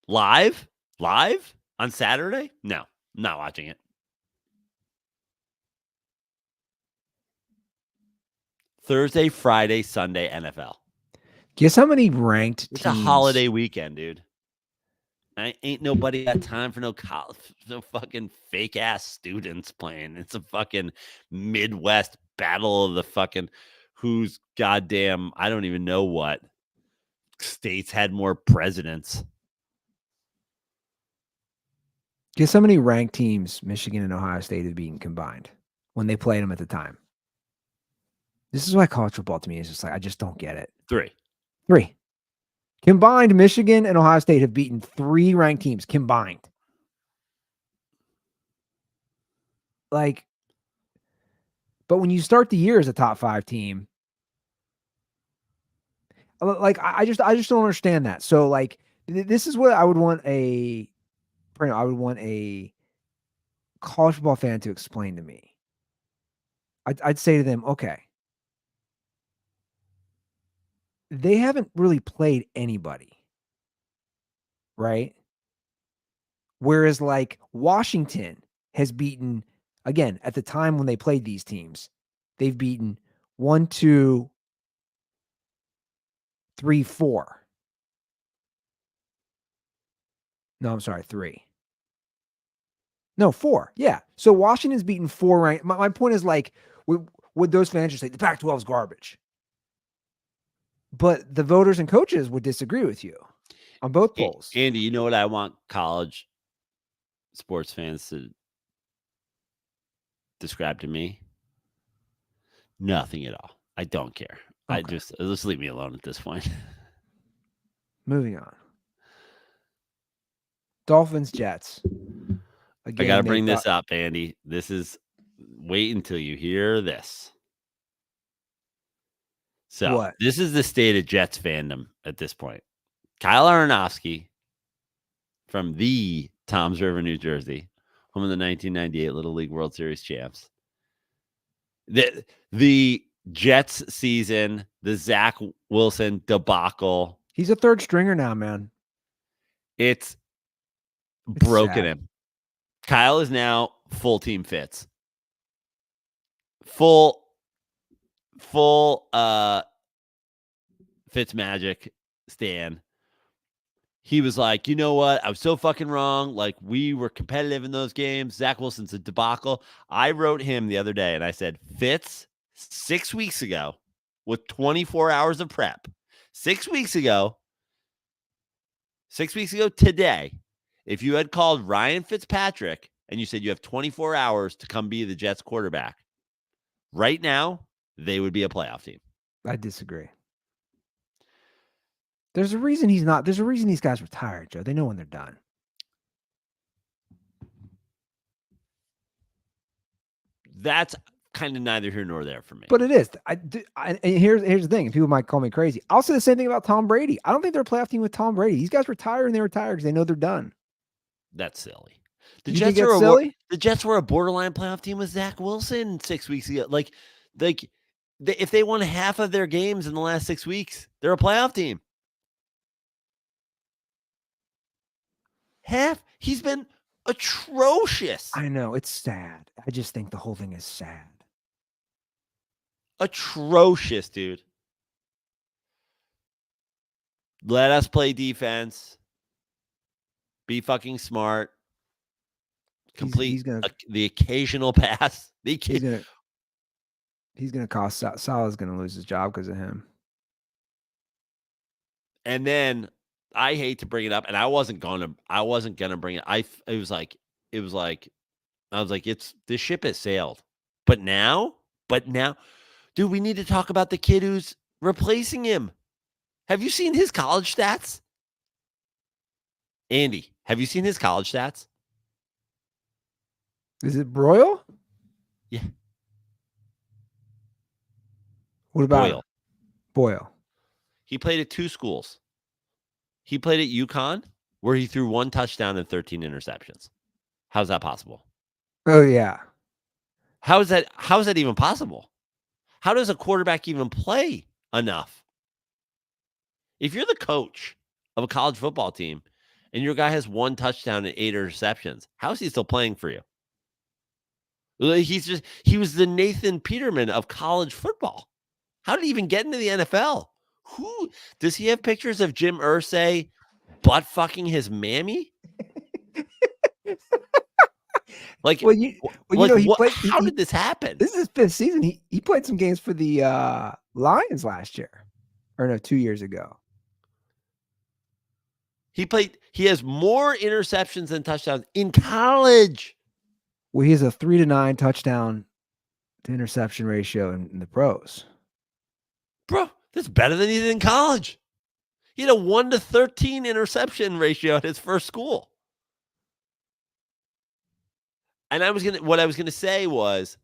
Live on Saturday? No, I'm not watching it. Thursday, Friday, Sunday, NFL. Guess how many ranked It's teams? a holiday weekend, dude. Ain't nobody got time for no fucking fake ass students playing. It's a fucking Midwest battle of the fucking who's goddamn, I don't even know what states had more presidents. Guess how many ranked teams Michigan and Ohio State have beaten combined when they played them at the time? This is why college football to me is just like, I just don't get it. 3. 3. Combined, Michigan and Ohio State have beaten 3 ranked teams combined. Like, but when you start the year as a top 5 team, like I just don't understand that. So like, this is what I would want a college football fan to explain to me. I'd say to them, okay, they haven't really played anybody, right? Whereas like Washington has beaten, again, at the time when they played these teams, they've beaten 1, 2, 3, 4. No, I'm sorry, 3. No, 4. Yeah. So Washington's beaten 4 ranked. My point is like, would those fans just say the Pac-12 is garbage? But the voters and coaches would disagree with you on both polls. Andy, you know what I want college sports fans to describe to me? Nothing at all. I don't care. Okay. I just leave me alone at this point. Moving on. Dolphins, Jets. Again, I got to bring this up, Andy. This is wait until you hear this. So what? This is the state of Jets fandom at this point. Kyle Aronofsky from the Toms River, New Jersey, home of the 1998 Little League World Series champs. The Jets season, the Zach Wilson debacle. He's a third stringer now, man. It's broken sad. him. Kyle is now full team fits. Full Fitz magic Stan. He was like, you know what? I was so fucking wrong. Like, we were competitive in those games. Zach Wilson's a debacle. I wrote him the other day and I said, Fitz, 6 weeks ago, with 24 hours of prep, 6 weeks ago today, if you had called Ryan Fitzpatrick and you said you have 24 hours to come be the Jets quarterback, right now, they would be a playoff team. I disagree. There's a reason he's not. There's a reason these guys retired, Joe. They know when they're done. That's kind of neither here nor there for me. But it is. And here's the thing. People might call me crazy. I'll say the same thing about Tom Brady. I don't think they're a playoff team with Tom Brady. These guys retire and they retire because they know they're done. That's silly. The Jets were a borderline playoff team with Zach Wilson 6 weeks ago. If they won half of their games in the last 6 weeks, they're a playoff team. Half. He's been atrocious. I know. It's sad. I just think the whole thing is sad. Atrocious, dude. Let us play defense. Be fucking smart. Complete the occasional pass. He's gonna cost Salah's gonna lose his job because of him. And then I hate to bring it up, and I wasn't gonna bring it. It was like I was like, the ship has sailed. But now, dude, we need to talk about the kid who's replacing him. Have you seen his college stats? Andy, have you seen his college stats? Is it Broyle? Yeah. What about Boyle. him? Boyle. He played at 2 schools. He played at UConn, where he threw 1 touchdown and 13 interceptions. How's that possible? Oh yeah. How is that even possible? How does a quarterback even play enough? If you're the coach of a college football team and your guy has 1 touchdown and 8 interceptions, how is he still playing for you? He was the Nathan Peterman of college football. How did he even get into the NFL? Who does he have pictures of Jim Irsay butt fucking his mammy? Like, Well, you like know, he what? played. How did this happen? This is his 5th season. He played some games for the Lions last year, or no, 2 years ago. He has more interceptions than touchdowns in college. Well, he has a 3-9 touchdown to interception ratio in the pros. Bro, that's better than he did in college. He had a 1-13 interception ratio at his first school. And what I was gonna say was,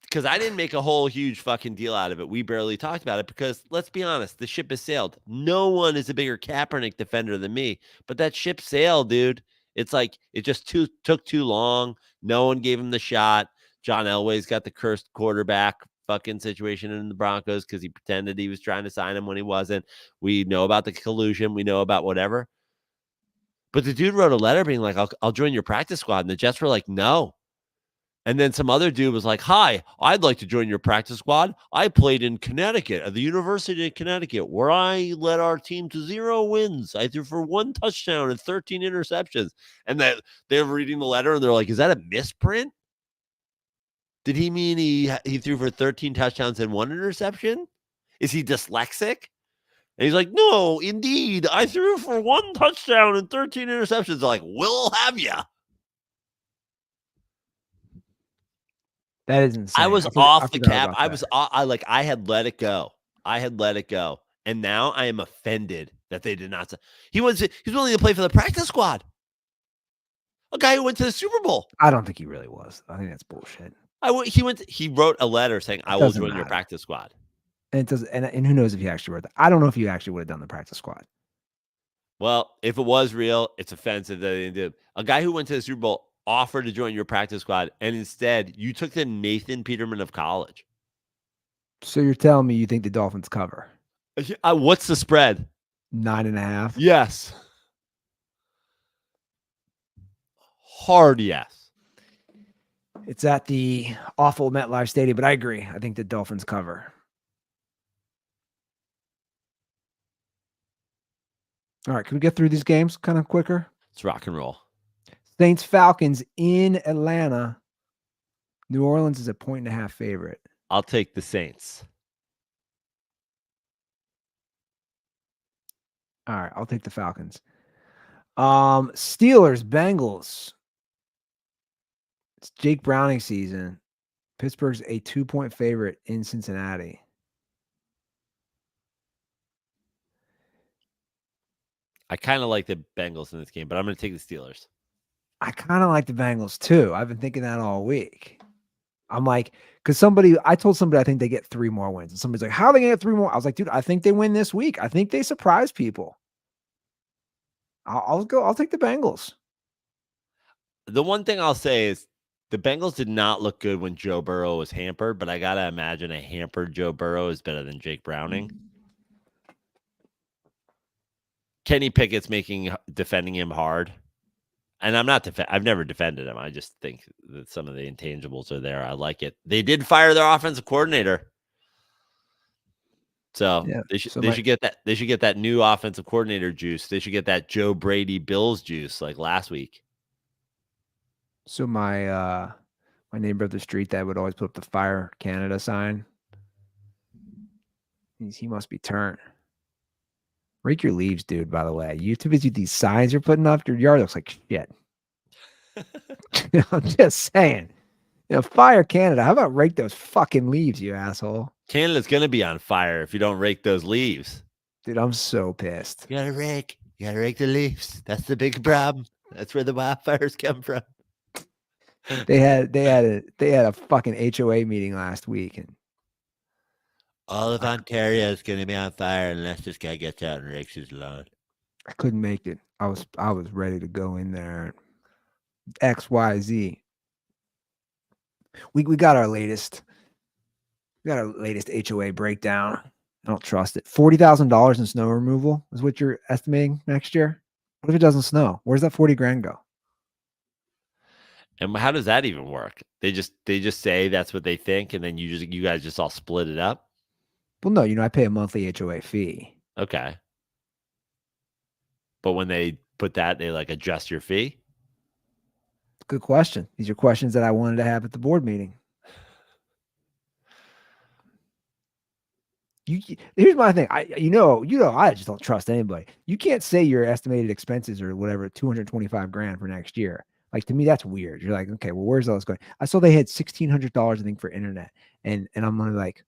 because I didn't make a whole huge fucking deal out of it. We barely talked about it because, let's be honest, the ship has sailed. No one is a bigger Kaepernick defender than me, but that ship sailed, dude. It's like it just took too long. No one gave him the shot. John Elway's got the cursed quarterback fucking situation in the Broncos because he pretended he was trying to sign him when he wasn't. We know about the collusion. We know about whatever. But the dude wrote a letter being like, I'll join your practice squad. And the Jets were like, no. And then some other dude was like, hi, I'd like to join your practice squad. I played in Connecticut, at the University of Connecticut, where I led our team to 0 wins. I threw for 1 touchdown and 13 interceptions. And they're reading the letter and they're like, is that a misprint? Did he mean he threw for 13 touchdowns and 1 interception? Is he dyslexic? And he's like, no, indeed. I threw for 1 touchdown and 13 interceptions. They're like, we'll have you. That is insane. I was off the cap. I had let it go. And now I am offended that they did not say he's willing to play for the practice squad. A guy who went to the Super Bowl. I don't think he really was. I think that's bullshit. He wrote a letter saying, I will join your practice squad. And it does, and who knows if he actually wrote that. I don't know if he actually would have done the practice squad. Well, if it was real, it's offensive that they didn't do it. A guy who went to the Super Bowl offered to join your practice squad, and instead you took the Nathan Peterman of college. So you're telling me you think the Dolphins cover? What's the spread? 9.5. Yes. Hard yes. It's at the awful MetLife Stadium, but I agree. I think the Dolphins cover. All right, can we get through these games kind of quicker? It's rock and roll. Saints Falcons in Atlanta. New Orleans is a 1.5 favorite. I'll take the Saints. All right, I'll take the Falcons. Steelers, Bengals. It's Jake Browning season. Pittsburgh's a 2-point favorite in Cincinnati. I kind of like the Bengals in this game, but I'm going to take the Steelers. I kind of like the Bengals too. I've been thinking that all week. I'm like, because I told somebody I think they get 3 more wins. And somebody's like, how are they going to get 3 more? I was like, dude, I think they win this week. I think they surprise people. I'll take the Bengals. The one thing I'll say is the Bengals did not look good when Joe Burrow was hampered, but I got to imagine a hampered Joe Burrow is better than Jake Browning. Kenny Pickett's defending him hard. And I've never defended him. I just think that some of the intangibles are there. I like it. They did fire their offensive coordinator. So yeah, they should get that. They should get that new offensive coordinator juice. They should get that Joe Brady Bills juice like last week. So my neighbor up the street that would always put up the Fire Canada sign. He must be turned. Rake your leaves, dude, by the way. You're too busy with these signs you're putting up. Your yard looks like shit. I'm just saying. Fire Canada. How about rake those fucking leaves, you asshole? Canada's going to be on fire if you don't rake those leaves. Dude, I'm so pissed. You got to rake. You got to rake the leaves. That's the big problem. That's where the wildfires come from. They had a fucking HOA meeting last week, and All of Ontario is going to be on fire unless this guy gets out and rakes his lawn. I couldn't make it. I was ready to go in there. XYZ. We got our latest. We got our latest HOA breakdown. I don't trust it. $40,000 in snow removal is what you're estimating next year. What if it doesn't snow? Where's that 40 grand go? And how does that even work? They just say that's what they think, and then you guys just all split it up. Well, no, I pay a monthly HOA fee. Okay. But when they put that, they like adjust your fee? Good question. These are questions that I wanted to have at the board meeting. Here's my thing. I just don't trust anybody. You can't say your estimated expenses or whatever, 225 grand for next year. Like, to me, that's weird. You're like, okay, well, where's all this going? I saw they had $1,600, I think, for internet. And I'm like,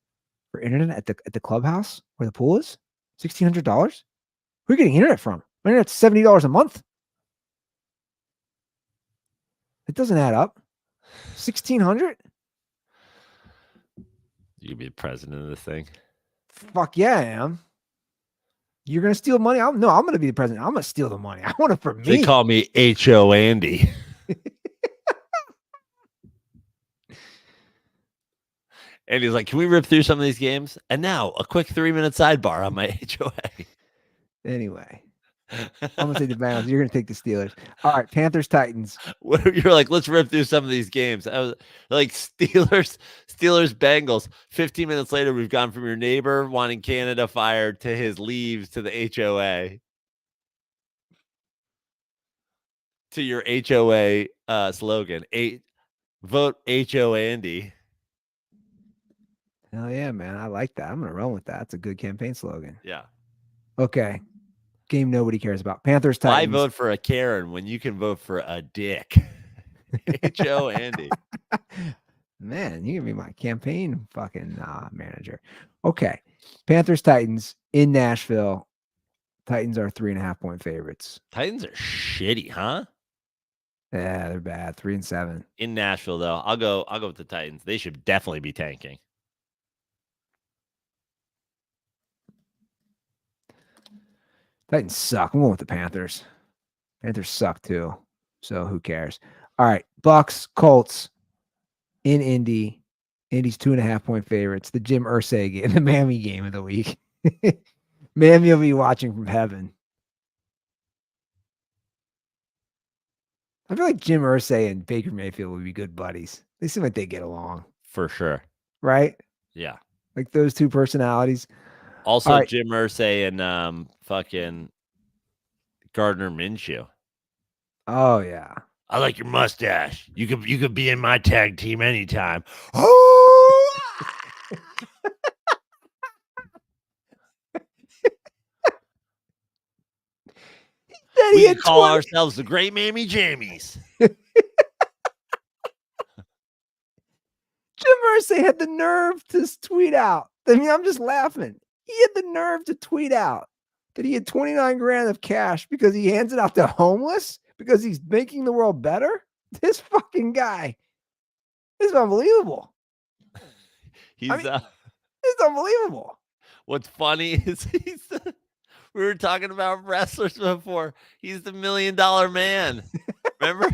for internet at the clubhouse where the pool is? $1,600? Who are you getting internet from? My internet's $70 a month. It doesn't add up. 1,600? You could be the president of this thing. Fuck yeah, I am. You're gonna steal money? I'm gonna be the president. I'm gonna steal the money. I want it for me. They call me H.O. Andy. And he's like, can we rip through some of these games? And now a quick 3-minute sidebar on my HOA. Anyway, I'm gonna take the Bengals. You're gonna take the Steelers. All right, Panthers, Titans. You're like, let's rip through some of these games. I was like, Steelers, Bengals. 15 minutes later, we've gone from your neighbor wanting Canada fired to his leaves to the HOA to your HOA slogan. Vote HO Andy. Hell yeah, man. I like that. I'm gonna run with that. That's a good campaign slogan. Yeah. Okay. Game nobody cares about. Panthers, Why Titans. vote for a Karen when you can vote for a dick? H.O. Andy. Man, you can be my campaign fucking manager. Okay. Panthers, Titans in Nashville. Titans are 3.5-point favorites. Titans are shitty, huh? Yeah, they're bad. 3-7. In Nashville, though, I'll go with the Titans. They should definitely be tanking. Titans suck. I'm going with the Panthers. Panthers suck too. So who cares? All right. Bucks, Colts in Indy. Indy's 2.5-point favorites. The Jim Irsay game, the Mammy game of the week. Mammy will be watching from heaven. I feel like Jim Irsay and Baker Mayfield would be good buddies. They seem like they get along. For sure. Right? Yeah. Like those two personalities. Also, All right. Jim Irsay and fucking Gardner Minshew. Oh, yeah. I like your mustache. You could be in my tag team anytime. Oh! We can call ourselves the Great Mammy Jammies. Jim Irsay had the nerve to tweet out. I mean, I'm just laughing. He had the nerve to tweet out that he had 29 grand of cash because he hands it out to homeless because he's making the world better. This fucking guy is unbelievable. It's unbelievable. What's funny is we were talking about wrestlers before. He's the $1 million man. Remember?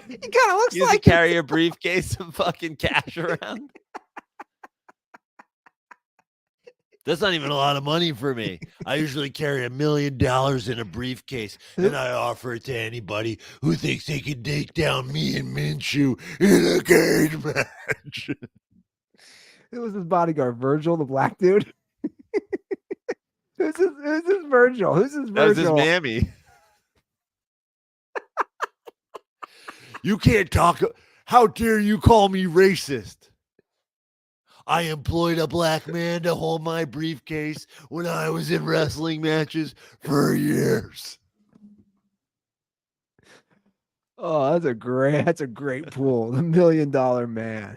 He kind of looks he used like to carry a briefcase of fucking cash around. That's not even a lot of money for me. I usually carry $1 million in a briefcase, and I offer it to anybody who thinks they can take down me and Minshew in a cage match. It was his bodyguard, Virgil, the black dude. Who's this Virgil? Who's this Virgil? That was his mammy. You can't talk. How dare you call me racist? I employed a black man to hold my briefcase when I was in wrestling matches for years. Oh, that's a great pool. The $1 Million Man.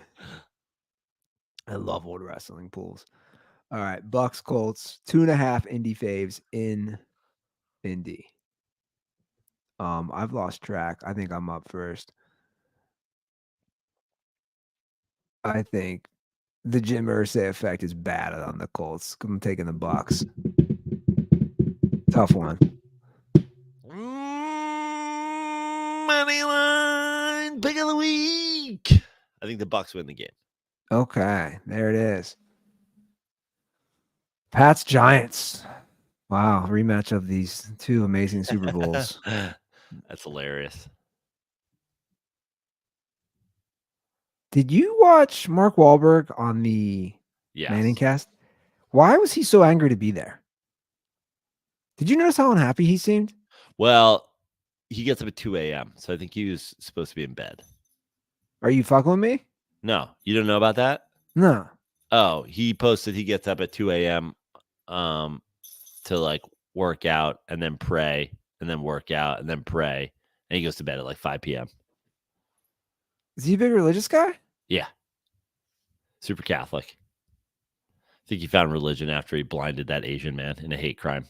I love old wrestling pools. All right, Bucks Colts 2.5 Indy faves in Indy. I've lost track. I think I'm up first. I think the Jim Irsay effect is bad on the Colts. I'm taking the Bucks. Tough one. Money line pick of the week. I think the Bucks win the game. Okay, there it is. Pats Giants. Wow, rematch of these two amazing Super Bowls. That's hilarious. Did you watch Mark Wahlberg on the Manning Yes. cast? Why was he so angry to be there? Did you notice how unhappy he seemed? Well, he gets up at 2 a.m., so I think he was supposed to be in bed. Are you fucking with me? No, you don't know about that? No. Oh, he posted he gets up at 2 a.m. To like work out and then pray and then work out and then pray. And he goes to bed at like 5 p.m. Is he a big religious guy? Yeah. Super Catholic. I think he found religion after he blinded that Asian man in a hate crime.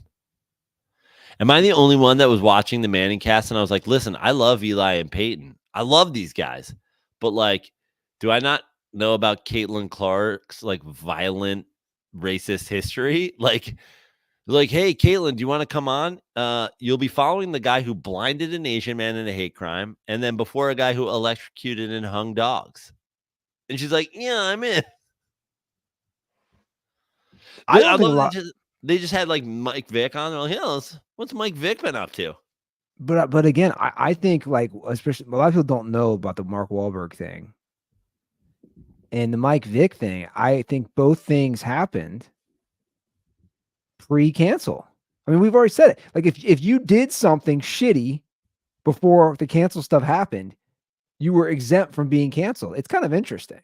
Am I the only one that was watching the Manning cast and I was like, listen, I love Eli and Peyton. I love these guys. But like, do I not know about Caitlin Clark's like violent racist history? Like, hey, Caitlin, do you want to come on? You'll be following the guy who blinded an Asian man in a hate crime, and then before a guy who electrocuted and hung dogs. And she's like, yeah, I'm in. I I don't think a love lot, they just had like Mike Vick on. They're like, yeah, what's Mike Vick been up to? but again, I think like especially a lot of people don't know about the Mark Wahlberg thing and the Mike Vick thing. I think both things happened pre-cancel. I mean, we've already said it. Like if you did something shitty before the cancel stuff happened, you were exempt from being canceled. It's kind of interesting.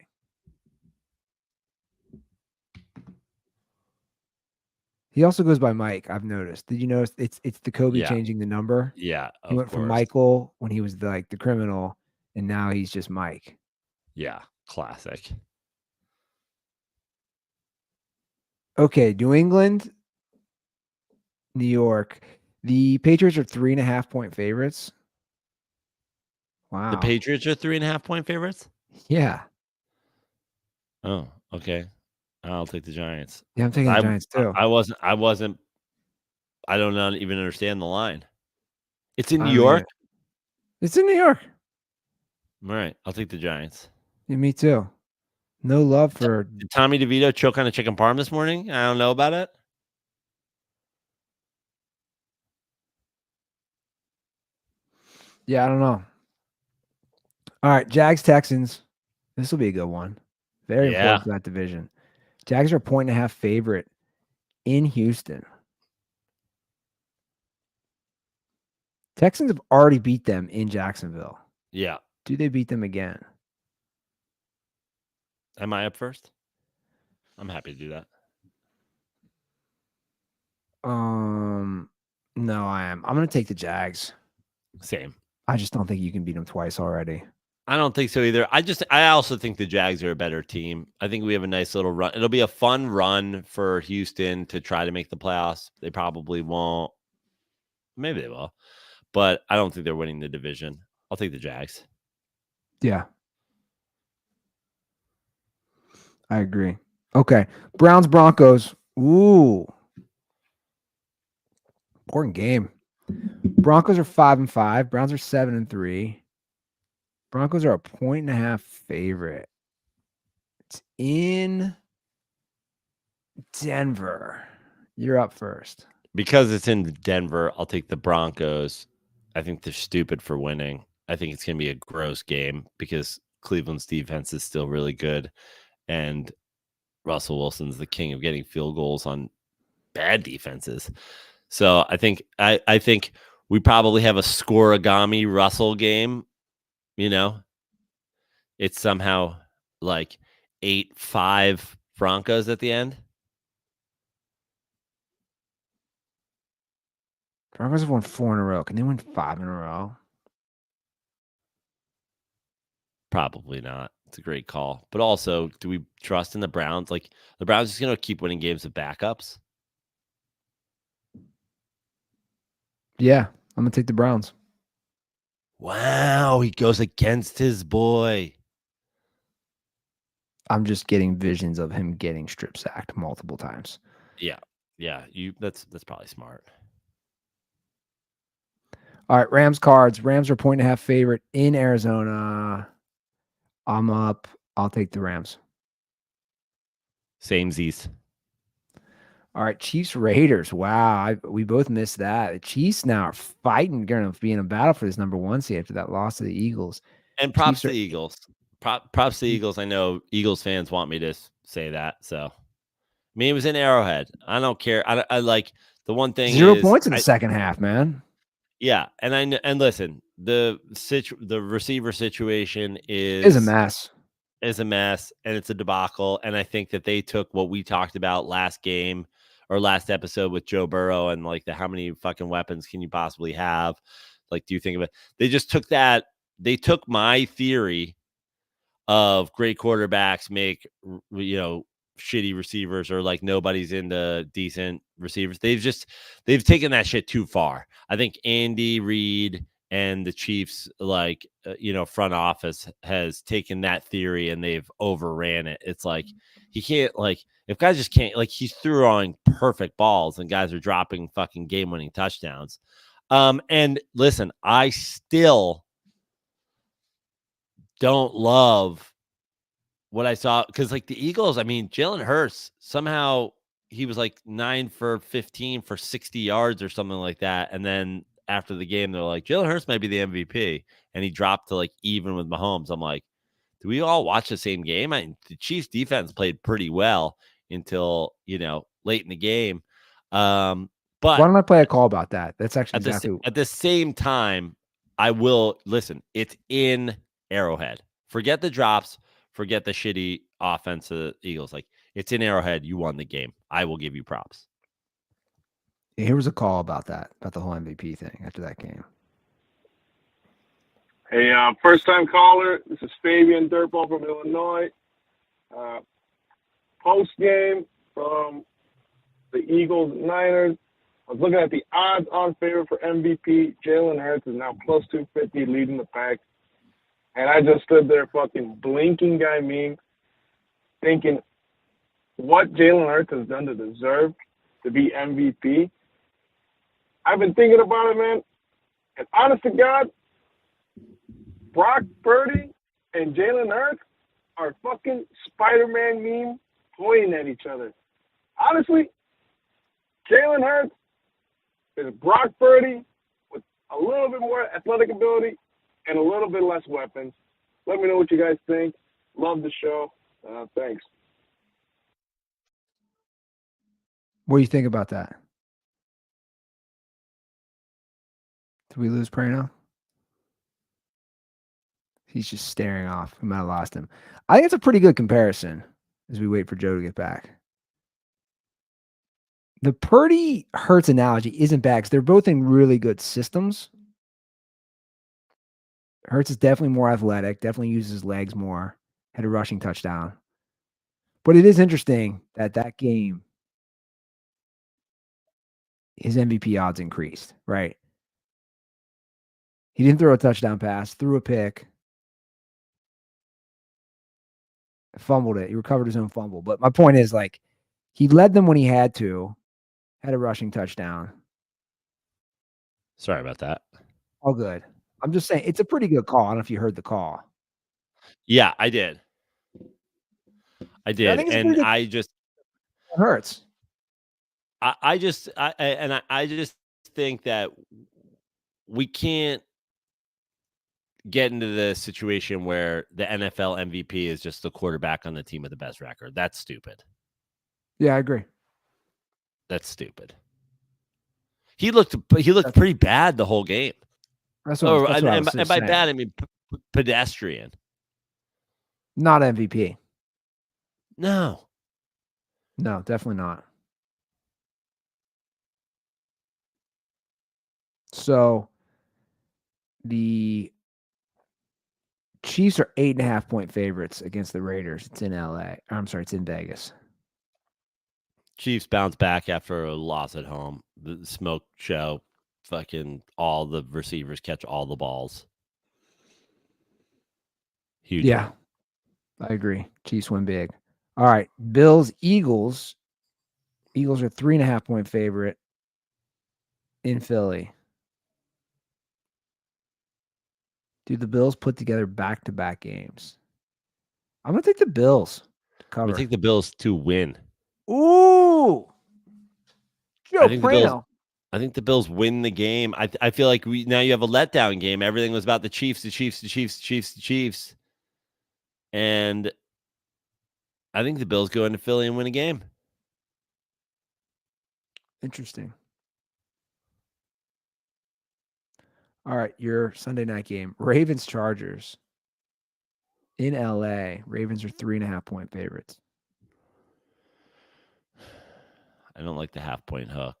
He also goes by Mike. I've noticed. Did you notice it's the Kobe Yeah. changing the number? Yeah, He went from Michael when he was the criminal, and now he's just Mike. Yeah, classic. Okay, New England, New York. The Patriots are 3.5-point favorites. Wow. The Patriots are 3.5-point favorites. Yeah. Oh, okay. I'll take the Giants. Yeah, I'm taking the Giants too. I wasn't. I don't even understand the line. It's in I New don't York. either. It's in New York. All right, I'll take the Giants. Yeah, me too. No love for Did Tommy DeVito choke on a chicken parm this morning? I don't know about it. Yeah, I don't know. All right, Jags Texans. This will be a good one. Very Yeah. important for that division. Jags are a 1.5 favorite in Houston. Texans have already beat them in Jacksonville. Yeah. Do they beat them again? Am I up first? I'm happy to do that. No, I am. I'm going to take the Jags. Same. I just don't think you can beat them twice already. I don't think so either. I also think the Jags are a better team. I think we have a nice little run. It'll be a fun run for Houston to try to make the playoffs. They probably won't. Maybe they will. But I don't think they're winning the division. I'll take the Jags. Yeah. I agree. Okay. Browns Broncos. Ooh. Important game. Broncos are 5-5. Browns are 7-3. Broncos are a 1.5 favorite. It's in Denver. You're up first. Because it's in Denver, I'll take the Broncos. I think they're stupid for winning. I think it's going to be a gross game because Cleveland's defense is still really good. And Russell Wilson's the king of getting field goals on bad defenses. So I think we probably have a scoreagami Russell game. You know, it's somehow like 8-5 Broncos at the end? Broncos have won 4 in a row. Can they win 5 in a row? Probably not. It's a great call. But also, do we trust in the Browns? Like, the Browns just going to keep winning games with backups? Yeah, I'm going to take the Browns. Wow, he goes against his boy. I'm just getting visions of him getting strip sacked multiple times. Yeah. That's probably smart. All right, Rams cards. Rams are 1.5 favorite in Arizona. I'm up. I'll take the Rams. Samesies. All right, Chiefs Raiders. Wow, we both missed that. The Chiefs now are fighting, going to be in a battle for this number 1 seed after that loss to the Eagles. And props Chiefs to are- the Eagles. Props to the Eagles. I know Eagles fans want me to say that. So, I mean, it was in Arrowhead. I don't care. I like the one thing 0 is points in the second half, man. Yeah, and listen, the receiver situation It's a mess. Is a mess, and it's a debacle. And I think that they took what we talked about last game or last episode with Joe Burrow and like how many fucking weapons can you possibly have? Like, do you think of it? They just took that. They took my theory of great quarterbacks make shitty receivers or like nobody's into decent receivers. They've taken that shit too far. I think Andy Reid and the Chiefs front office has taken that theory and they've overran it. It's like he can't if guys just can't he's throwing perfect balls and guys are dropping fucking game-winning touchdowns. And listen, I still don't love what I saw because the Eagles, I mean, Jalen Hurts, somehow he was 9 for 15 for 60 yards or something like that. And then after the game, they're like, Jalen Hurts might be the MVP. And he dropped to even with Mahomes. I'm like, do we all watch the same game? The Chiefs defense played pretty well until, late in the game. But why don't I play a call about that? That's actually at the same time, I will listen. It's in Arrowhead. Forget the drops. Forget the shitty offense of the Eagles. It's in Arrowhead. You won the game. I will give you props. Here was a call about that, about the whole MVP thing after that game. Hey, first-time caller. This is Fabian Dirtball from Illinois. Post-game from the Eagles-Niners. I was looking at the odds-on favorite for MVP. Jalen Hurts is now plus 250, leading the pack. And I just stood there fucking blinking guy meme, thinking what Jalen Hurts has done to deserve to be MVP. I've been thinking about it, man. And honest to God, Brock Purdy and Jalen Hurts are fucking Spider-Man meme pointing at each other. Honestly, Jalen Hurts is Brock Purdy with a little bit more athletic ability and a little bit less weapons. Let me know what you guys think. Love the show. Thanks. What do you think about that? Did we lose Prano? He's just staring off. We might have lost him. I think it's a pretty good comparison as we wait for Joe to get back. The Purdy Hurts analogy isn't bad because they're both in really good systems. Hurts is definitely more athletic, definitely uses his legs more, had a rushing touchdown. But it is interesting that game, his MVP odds increased, right? He didn't throw a touchdown pass, threw a pick, fumbled it. He recovered his own fumble. But my point is, he led them when he had to, had a rushing touchdown. Sorry about that. All good. I'm just saying, it's a pretty good call. I don't know if you heard the call. Yeah, I did. I did. And I just Hurts. I just think that we can't get into the situation where the NFL MVP is just the quarterback on the team with the best record. That's stupid. Yeah, I agree. That's stupid. He looked pretty bad the whole game. That's what I was and by bad, I mean pedestrian. Not MVP. No. No, definitely not. So the Chiefs are 8.5-point favorites against the Raiders. It's in LA. I'm sorry, it's in Vegas. Chiefs bounce back after a loss at home. The smoke show, fucking all the receivers catch all the balls. Huge Yeah, win. I agree. Chiefs win big. All right, Bills, Eagles. Eagles are 3.5-point favorite in Philly. Dude, the Bills put together back-to-back games. I'm gonna take the Bills to I'm cover. gonna take the Bills to win. Ooh, Joe I think the Bills. Prano. I think the Bills win the game. I feel like now you have a letdown game. Everything was about the Chiefs, the Chiefs, the Chiefs, the Chiefs, the Chiefs, and I think the Bills go into Philly and win a game. Interesting. All right, your Sunday night game, Ravens Chargers in LA. Ravens are 3.5-point favorites. I don't like the half-point hook.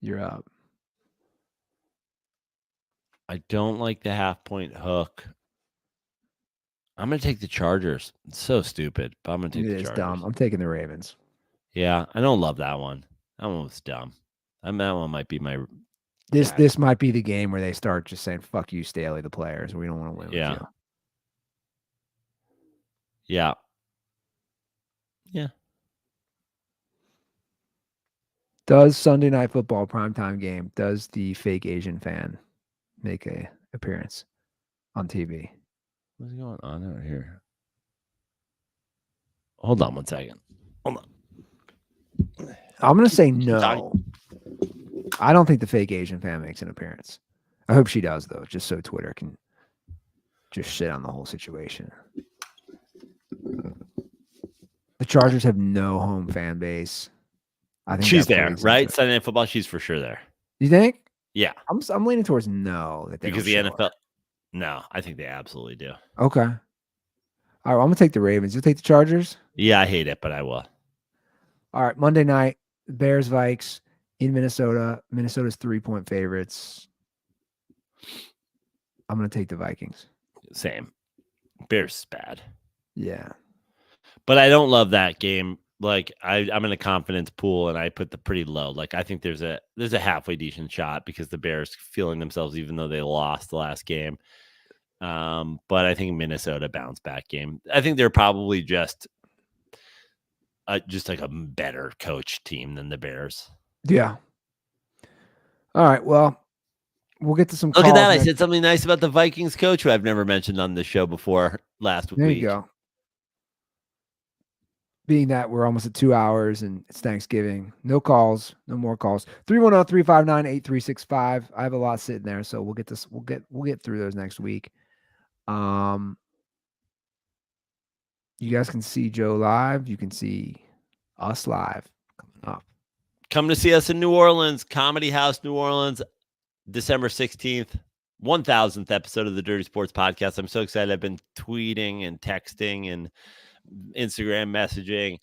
You're up. I don't like the half-point hook. I'm going to take the Chargers. It's so stupid, but I'm going to take It the is Chargers. dumb. I'm taking the Ravens. Yeah, I don't love that one. That one was dumb. That one might be my. This might be the game where they start just saying "fuck you, Staley," the players. We don't want to win with you. Yeah. Yeah. Does Sunday Night Football primetime game? Does the fake Asian fan make a appearance on TV? What's going on out here? Hold on one second. Hold on. I'm gonna say no. I don't think the fake Asian fan makes an appearance. I hope she does though, just so Twitter can just shit on the whole situation. The Chargers have no home fan base. I think She's that there, plays right? into it. Sunday Night Football, she's for sure there. You think? Yeah, I'm leaning towards no. That they because don't the show NFL. her. No, I think they absolutely do. Okay. All right, I'm gonna take the Ravens. You'll take the Chargers? Yeah, I hate it, but I will. All right, Monday night, Bears Vikes in Minnesota. Minnesota's 3-point favorites. I'm gonna take the Vikings. Same. Bears is bad. Yeah. But I don't love that game. Like I'm in a confidence pool and I put the pretty low. Like I think there's a halfway decent shot because the Bears feeling themselves even though they lost the last game. But I think Minnesota bounce back game. I think they're probably just like a better coach team than the Bears. Yeah. All right. Well, we'll get to some. Look at that! I next. said something nice about the Vikings coach who I've never mentioned on the show before last week. There you go. Being that we're almost at 2 hours and it's Thanksgiving, no calls, no more calls. 310-359-8365. I have a lot sitting there, so we'll get this. We'll get through those next week. You guys can see Joe live. You can see us live coming up. Come to see us in New Orleans, Comedy House, New Orleans, December 16th, 1000th episode of the Dirty Sports Podcast. I'm so excited. I've been tweeting and texting and Instagram messaging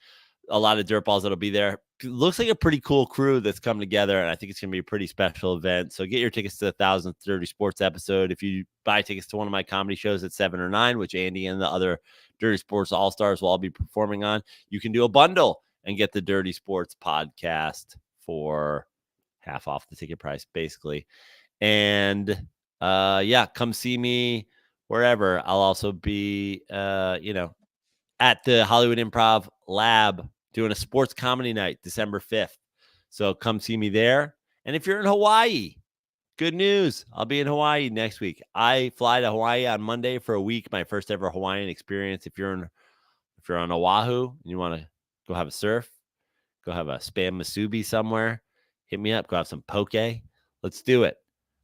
a lot of dirtballs that'll be there. It looks like a pretty cool crew that's come together, and I think it's going to be a pretty special event. So get your tickets to the 1000th Dirty Sports episode. If you buy tickets to one of my comedy shows at 7 or 9, which Andy and the other Dirty Sports All-Stars will all be performing on, you can do a bundle and get the Dirty Sports Podcast for half off the ticket price, basically. And come see me wherever. I'll also be, at the Hollywood Improv Lab doing a sports comedy night December 5th. So come see me there. And if you're in Hawaii, good news. I'll be in Hawaii next week. I fly to Hawaii on Monday for a week, my first ever Hawaiian experience. If you're on Oahu and you want to go have a surf, go have a spam masubi somewhere, hit me up, go have some poke. Let's do it.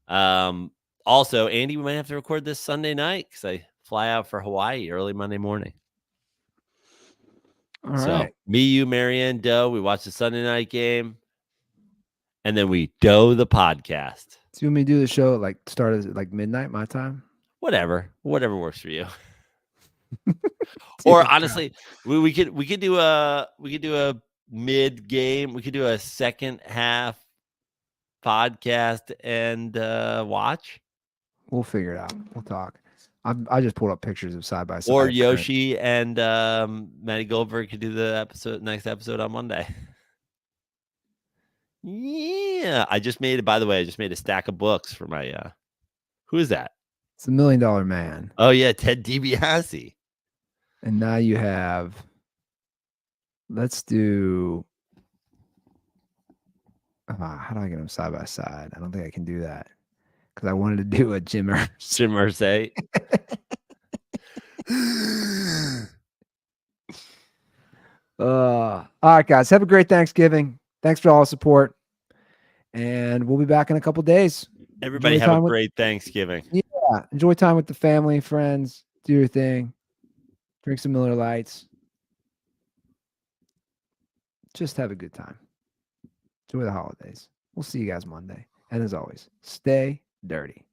Also, Andy, we might have to record this Sunday night because I fly out for Hawaii early Monday morning. All right. Me, you, Marianne, Doe, we watch the Sunday night game, and then we Doe the podcast. So you want me to do the show at start at midnight my time? Whatever works for you. Or Dear honestly, we could do a mid game. We could do a second half podcast and watch. we'll figure it out. We'll talk. I just pulled up pictures of side by side. Or Yoshi and Matty Goldberg could do the next episode on Monday. Yeah, I just made it. By the way, I just made a stack of books for my. Who is that? It's $1 Million Man. Oh yeah, Ted DiBiase. And now you have. Let's do. How do I get them side by side? I don't think I can do that because I wanted to do a Jim Irsay. Jim Irsay. All right, guys. Have a great Thanksgiving. Thanks for all the support. And we'll be back in a couple days. Everybody Enjoy have a time with- great Thanksgiving. Yeah. Enjoy time with the family, friends. Do your thing. Drink some Miller Lights. Just have a good time. Enjoy the holidays. We'll see you guys Monday. And as always, stay dirty.